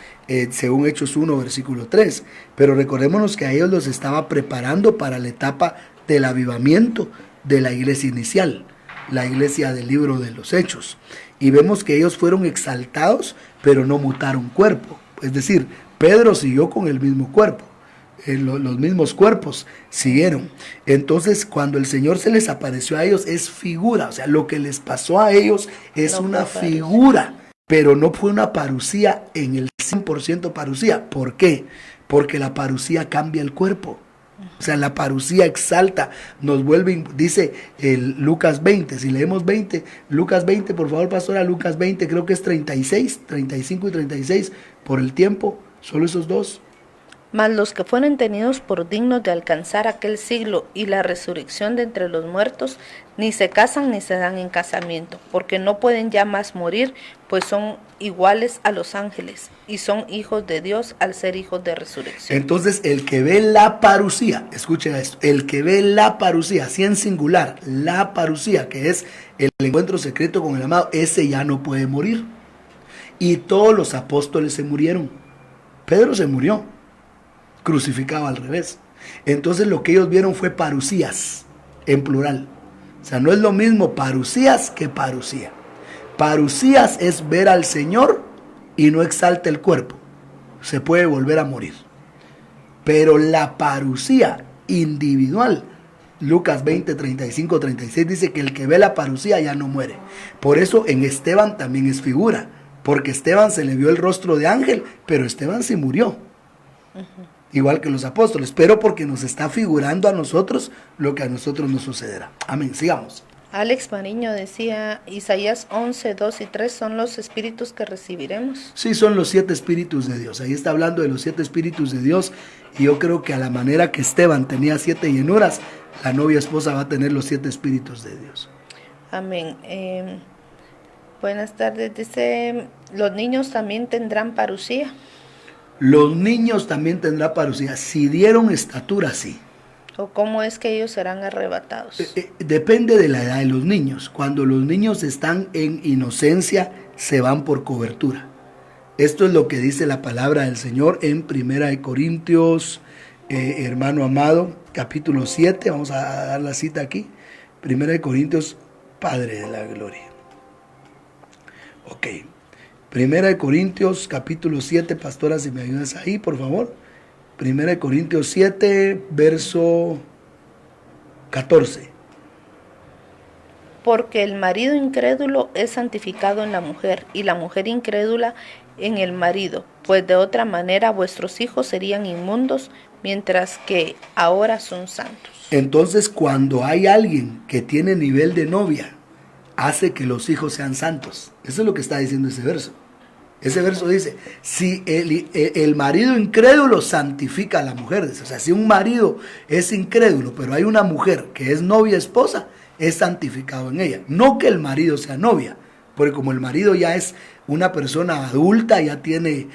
según Hechos 1, versículo 3. Pero recordémonos que a ellos los estaba preparando para la etapa del avivamiento de la iglesia inicial, la iglesia del libro de los Hechos. Y vemos que ellos fueron exaltados, pero no mutaron cuerpo. Es decir, Pedro siguió con el mismo cuerpo. Los mismos cuerpos siguieron. Entonces, cuando el Señor se les apareció a ellos, es figura. O sea, lo que les pasó a ellos es una figura, pero no fue una parucía en el 100% parucía. ¿Por qué? Porque la parucía cambia el cuerpo. O sea, la parucía exalta, nos vuelve, dice Lucas 20, si leemos Lucas 20, por favor, pastora, Lucas 20, creo que es 36, 35 y 36, por el tiempo, solo esos 2. Mas los que fueron tenidos por dignos de alcanzar aquel siglo y la resurrección de entre los muertos, ni se casan ni se dan en casamiento, porque no pueden ya más morir, pues son iguales a los ángeles, y son hijos de Dios al ser hijos de resurrección. Entonces, el que ve la parucía, escuchen esto, el que ve la parucía, así en singular, la parucía, que es el encuentro secreto con el amado, ese ya no puede morir. Y todos los apóstoles se murieron. Pedro se murió, crucificado al revés. Entonces lo que ellos vieron fue parucías, en plural. O sea, no es lo mismo parucías que parucía. Parucías es ver al Señor y no exalta el cuerpo. Se puede volver a morir. Pero la parucía individual, Lucas 20, 35, 36, dice que el que ve la parucía ya no muere. Por eso en Esteban también es figura. Porque Esteban se le vio el rostro de ángel, pero Esteban se murió. Igual que los apóstoles, pero porque nos está figurando a nosotros lo que a nosotros nos sucederá. Amén, sigamos. Alex Mariño decía, Isaías 11, 2 y 3 son los espíritus que recibiremos. Sí, son los 7 espíritus de Dios. Ahí está hablando de los 7 espíritus de Dios. Y yo creo que a la manera que Esteban tenía 7 llenuras, la novia esposa va a tener los 7 espíritus de Dios. Amén. Buenas tardes. Dice, los niños también tendrán parucía. Los niños también tendrán parucía. Si dieron estatura, sí. ¿O cómo es que ellos serán arrebatados? Depende de la edad de los niños. Cuando los niños están en inocencia, se van por cobertura. Esto es lo que dice la palabra del Señor en 1 Corintios, hermano amado, capítulo 7. Vamos a dar la cita aquí. 1 Corintios, Padre de la Gloria. Ok. Primera de Corintios, capítulo 7, pastora, si me ayudas ahí, por favor. Primera de Corintios 7, verso 14. Porque el marido incrédulo es santificado en la mujer, y la mujer incrédula en el marido, pues de otra manera vuestros hijos serían inmundos, mientras que ahora son santos. Entonces, cuando hay alguien que tiene nivel de novia, hace que los hijos sean santos. Eso es lo que está diciendo ese verso. Ese verso dice, si el marido incrédulo santifica a la mujer, o sea, si un marido es incrédulo, pero hay una mujer que es novia, esposa, es santificado en ella. No que el marido sea novia, porque como el marido ya es una persona adulta, ya tiene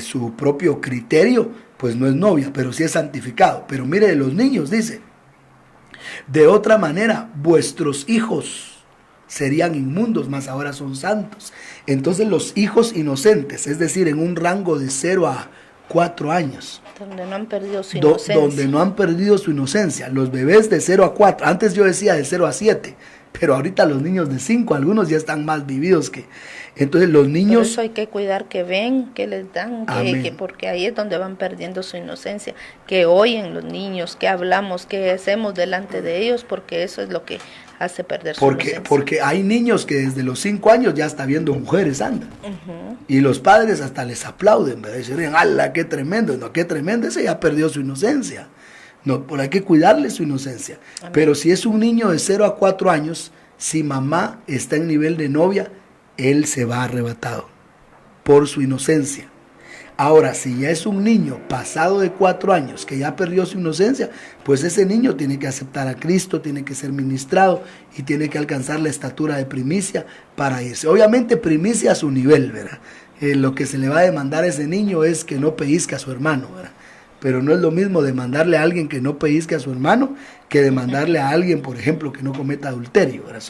su propio criterio, pues no es novia, pero sí es santificado. Pero mire, de los niños dice, de otra manera, vuestros hijos serían inmundos, mas ahora son santos. Entonces los hijos inocentes, es decir, en un rango de 0 a 4 años. Donde no han perdido su inocencia. Donde no han perdido su inocencia. Los bebés de 0 a 4. Antes yo decía de 0 a 7. Pero ahorita los niños de 5, algunos ya están más vividos que... Entonces los niños... Por eso hay que cuidar que ven, que les dan, porque ahí es donde van perdiendo su inocencia. Que oyen los niños, que hablamos, que hacemos delante de ellos, porque eso es lo que hace perder su inocencia. Porque hay niños que desde los 5 años ya está viendo mujeres andan. Y los padres hasta les aplauden, ¿verdad? Y se ríen, ¡ala, qué tremendo! No, qué tremendo, ese ya perdió su inocencia. No, por hay que cuidarle su inocencia. Amén. Pero si es un niño de 0 a 4 años, si mamá está en nivel de novia, él se va arrebatado por su inocencia. Ahora, si ya es un niño pasado de 4 años que ya perdió su inocencia, pues ese niño tiene que aceptar a Cristo, tiene que ser ministrado y tiene que alcanzar la estatura de primicia para irse. Obviamente primicia a su nivel, ¿verdad? Lo que se le va a demandar a ese niño es que no pellizque a su hermano, ¿verdad? Pero no es lo mismo demandarle a alguien que no pellizque a su hermano que demandarle a alguien, por ejemplo, que no cometa adulterio, ¿verdad?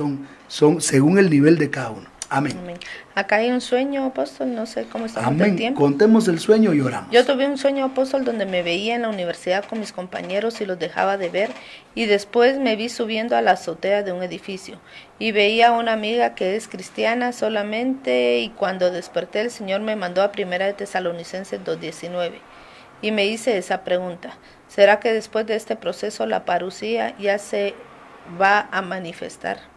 Son según el nivel de cada uno. Amén. Amén. Acá hay un sueño, apóstol, no sé cómo está el tiempo. Contemos el sueño y oramos. Yo tuve un sueño, apóstol, donde me veía en la universidad con mis compañeros y los dejaba de ver, y después me vi subiendo a la azotea de un edificio y veía a una amiga que es cristiana solamente, y cuando desperté el Señor me mandó a 1 de Tesalonicenses 2:19 y me hice esa pregunta: ¿será que después de este proceso la parusía ya se va a manifestar?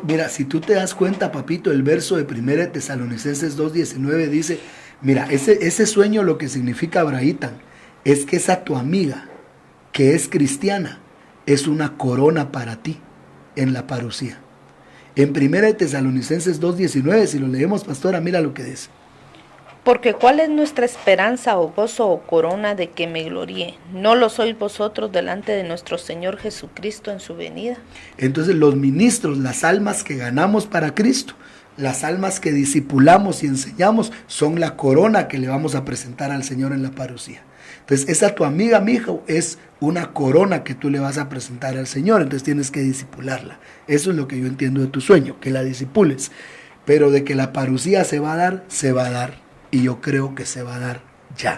Mira, si tú te das cuenta, papito, el verso de 1 de Tesalonicenses 2:19 dice, mira, ese sueño lo que significa, Abrahitan, es que esa tu amiga, que es cristiana, es una corona para ti en la parusía. En 1 de Tesalonicenses 2:19, si lo leemos, pastora, mira lo que dice. Porque ¿cuál es nuestra esperanza o gozo o corona de que me gloríe? ¿No lo sois vosotros delante de nuestro Señor Jesucristo en su venida? Entonces los ministros, las almas que ganamos para Cristo, las almas que discipulamos y enseñamos, son la corona que le vamos a presentar al Señor en la parusía. Entonces esa tu amiga, mi hijo, es una corona que tú le vas a presentar al Señor, entonces tienes que discipularla. Eso es lo que yo entiendo de tu sueño, que la disipules. Pero de que la parusía se va a dar, se va a dar. Y yo creo que se va a dar ya.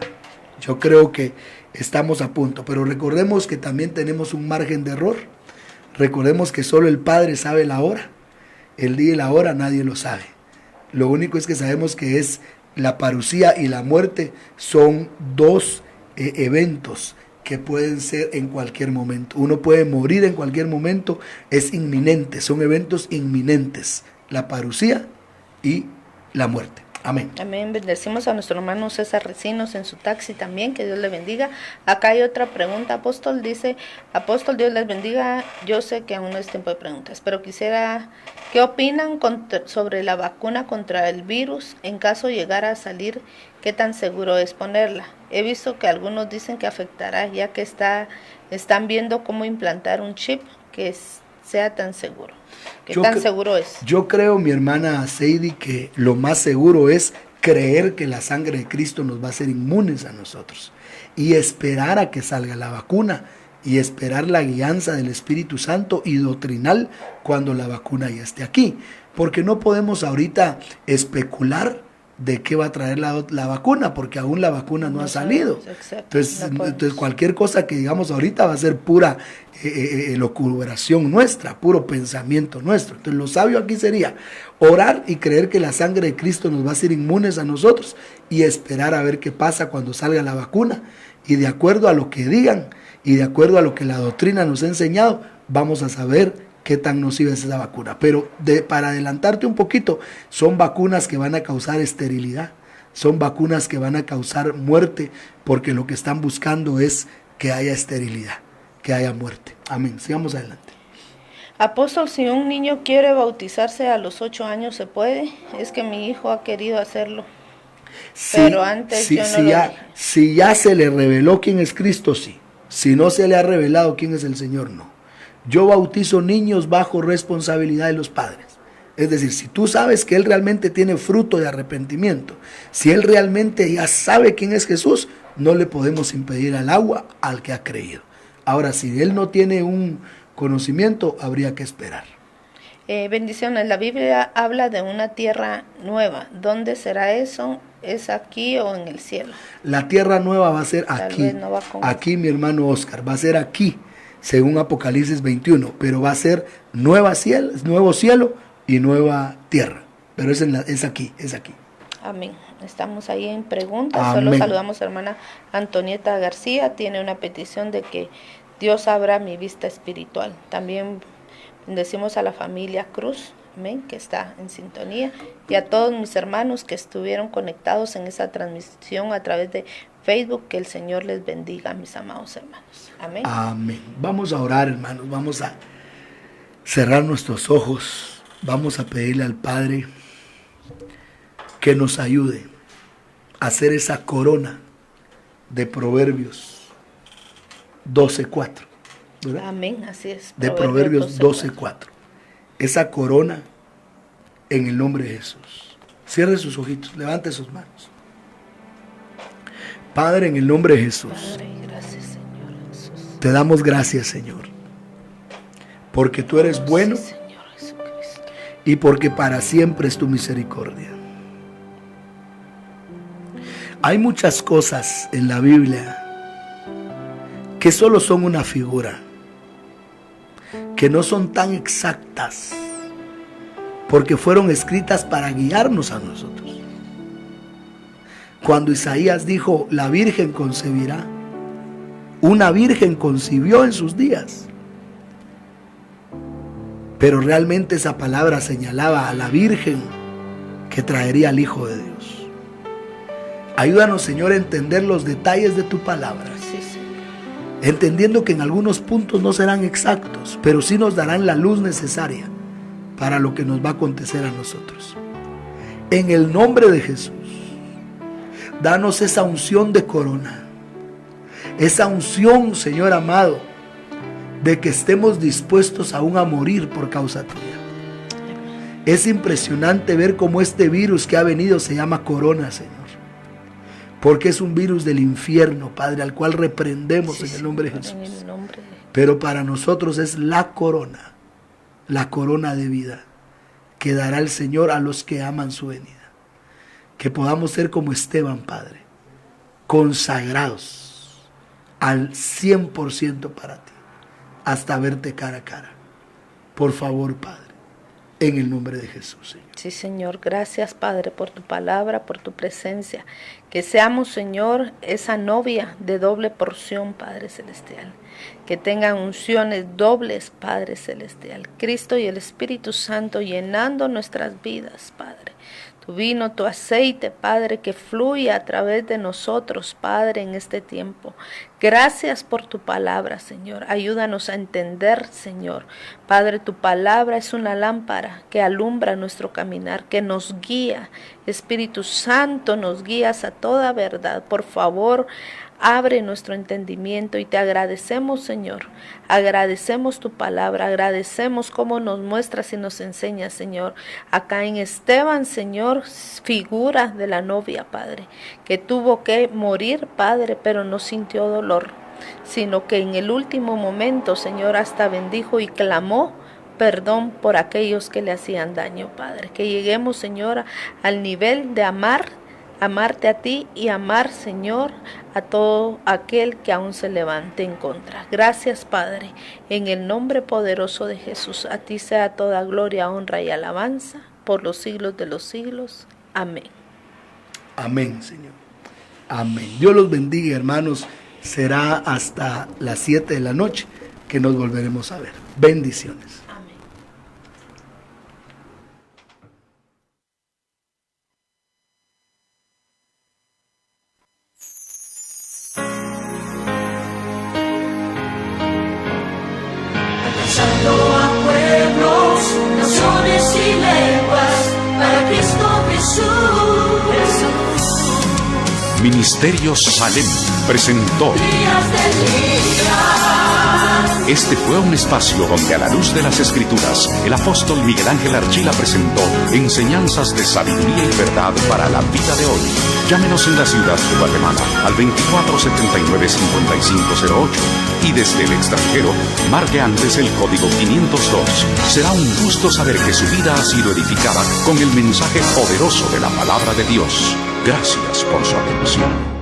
Yo creo que estamos a punto. Pero recordemos que también tenemos un margen de error. Recordemos que solo el Padre sabe la hora. El día y la hora nadie lo sabe. Lo único es que sabemos que es la parusía y la muerte son dos eventos que pueden ser en cualquier momento. Uno puede morir en cualquier momento. Es inminente. Son eventos inminentes. La parusía y la muerte. Amén. Amén. Bendecimos a nuestro hermano César Recinos en su taxi también, que Dios le bendiga. Acá hay otra pregunta, apóstol, dice: apóstol, Dios les bendiga. Yo sé que aún no es tiempo de preguntas, pero quisiera, ¿qué opinan sobre la vacuna contra el virus? En caso llegara a salir, ¿qué tan seguro es ponerla? He visto que algunos dicen que afectará, ya que están viendo cómo implantar un chip que sea tan seguro. ¿Qué tan seguro es? Yo creo, mi hermana Seidi, que lo más seguro es creer que la sangre de Cristo nos va a hacer inmunes a nosotros y esperar a que salga la vacuna y esperar la guianza del Espíritu Santo y doctrinal cuando la vacuna ya esté aquí. Porque no podemos ahorita especular de qué va a traer la vacuna, porque aún la vacuna no ha salido. Entonces cualquier cosa que digamos ahorita va a ser pura elucubración nuestra, puro pensamiento nuestro. Entonces lo sabio aquí sería orar y creer que la sangre de Cristo nos va a hacer inmunes a nosotros y esperar a ver qué pasa cuando salga la vacuna. Y de acuerdo a lo que digan y de acuerdo a lo que la doctrina nos ha enseñado, vamos a saber qué tan nociva es esa vacuna. Pero para adelantarte un poquito, son vacunas que van a causar esterilidad, son vacunas que van a causar muerte, porque lo que están buscando es que haya esterilidad, que haya muerte. Amén. Sigamos adelante. Apóstol, si un niño quiere bautizarse a los 8 años, ¿se puede? Es que mi hijo ha querido hacerlo. Pero antes yo no lo dije. Si ya se le reveló quién es Cristo, sí. Si no se le ha revelado quién es el Señor, no. Yo bautizo niños bajo responsabilidad de los padres. Es decir, si tú sabes que él realmente tiene fruto de arrepentimiento, si él realmente ya sabe quién es Jesús, no le podemos impedir al agua al que ha creído. Ahora, si él no tiene un conocimiento, habría que esperar. Bendiciones. La Biblia habla de una tierra nueva. ¿Dónde será eso? ¿Es aquí o en el cielo? La tierra nueva va a ser aquí. No va aquí, mi hermano Oscar, va a ser aquí, según Apocalipsis 21, pero va a ser nuevo cielo y nueva tierra. Pero es aquí. Amén. Estamos ahí en preguntas. Amén. Solo saludamos a hermana Antonieta García. Tiene una petición de que Dios abra mi vista espiritual. También bendecimos a la familia Cruz, amén, que está en sintonía, y a todos mis hermanos que estuvieron conectados en esa transmisión a través de Facebook. Que el Señor les bendiga, mis amados hermanos. Amén. Amén. Vamos a orar, hermanos. Vamos a cerrar nuestros ojos. Vamos a pedirle al Padre que nos ayude a hacer esa corona de Proverbios 12:4. ¿verdad? Amén, así es. De Proverbios 12:4. Esa corona en el nombre de Jesús. Cierre sus ojitos, levante sus manos. Padre, en el nombre de Jesús, Padre, gracias, Señor Jesús. te damos gracias, Señor, porque tú eres bueno, Sí, Señor Jesucristo. y porque para siempre es tu misericordia. Hay muchas cosas en la Biblia que solo son una figura, que no son tan exactas, porque fueron escritas para guiarnos a nosotros. Cuando Isaías dijo, la virgen concebirá, una virgen concibió en sus días. Pero realmente esa palabra señalaba a la virgen que traería al Hijo de Dios. Ayúdanos, Señor, a entender los detalles de tu palabra. Sí, Señor. Entendiendo que en algunos puntos no serán exactos, pero sí nos darán la luz necesaria para lo que nos va a acontecer a nosotros. En el nombre de Jesús, danos esa unción de corona, esa unción, Señor amado, de que estemos dispuestos aún a morir por causa tuya. Es impresionante ver cómo este virus que ha venido se llama corona, Señor, porque es un virus del infierno, Padre, al cual reprendemos en el nombre de Jesús. Pero para nosotros es la corona de vida que dará el Señor a los que aman su venida. Que podamos ser como Esteban, Padre, consagrados al 100% para ti, hasta verte cara a cara. Por favor, Padre, en el nombre de Jesús, Señor. Sí, Señor, gracias, Padre, por tu palabra, por tu presencia. Que seamos, Señor, esa novia de doble porción, Padre Celestial. Que tengan unciones dobles, Padre Celestial. Cristo y el Espíritu Santo llenando nuestras vidas, Padre. Tu vino, tu aceite, Padre, que fluye a través de nosotros, Padre, en este tiempo. Gracias por tu palabra, Señor. Ayúdanos a entender, Señor. Padre, tu palabra es una lámpara que alumbra nuestro caminar, que nos guía. Espíritu Santo, nos guías a toda verdad. Por favor, abre nuestro entendimiento y te agradecemos, Señor. Agradecemos tu palabra, agradecemos cómo nos muestras y nos enseñas, Señor. Acá en Esteban, Señor, figura de la novia, Padre, que tuvo que morir, Padre, pero no sintió dolor, sino que en el último momento, Señor, hasta bendijo y clamó perdón por aquellos que le hacían daño, Padre. Que lleguemos, Señor, al nivel de amarte a ti y amar, Señor, a todo aquel que aún se levante en contra. Gracias, Padre, en el nombre poderoso de Jesús. A ti sea toda gloria, honra y alabanza por los siglos de los siglos. Amén. Amén, Señor. Amén. Dios los bendiga, hermanos. Será hasta las 7 de la noche que nos volveremos a ver. Bendiciones. Alcanzando a pueblos, naciones y lenguas, para Cristo Jesús. Ministerios Salem presentó. Días del día. Este fue un espacio donde a la luz de las Escrituras, el apóstol Miguel Ángel Archila presentó enseñanzas de sabiduría y verdad para la vida de hoy. Llámenos en la ciudad de Guatemala al 2479-5508 y desde el extranjero, marque antes el código 502. Será un gusto saber que su vida ha sido edificada con el mensaje poderoso de la palabra de Dios. Gracias por su atención.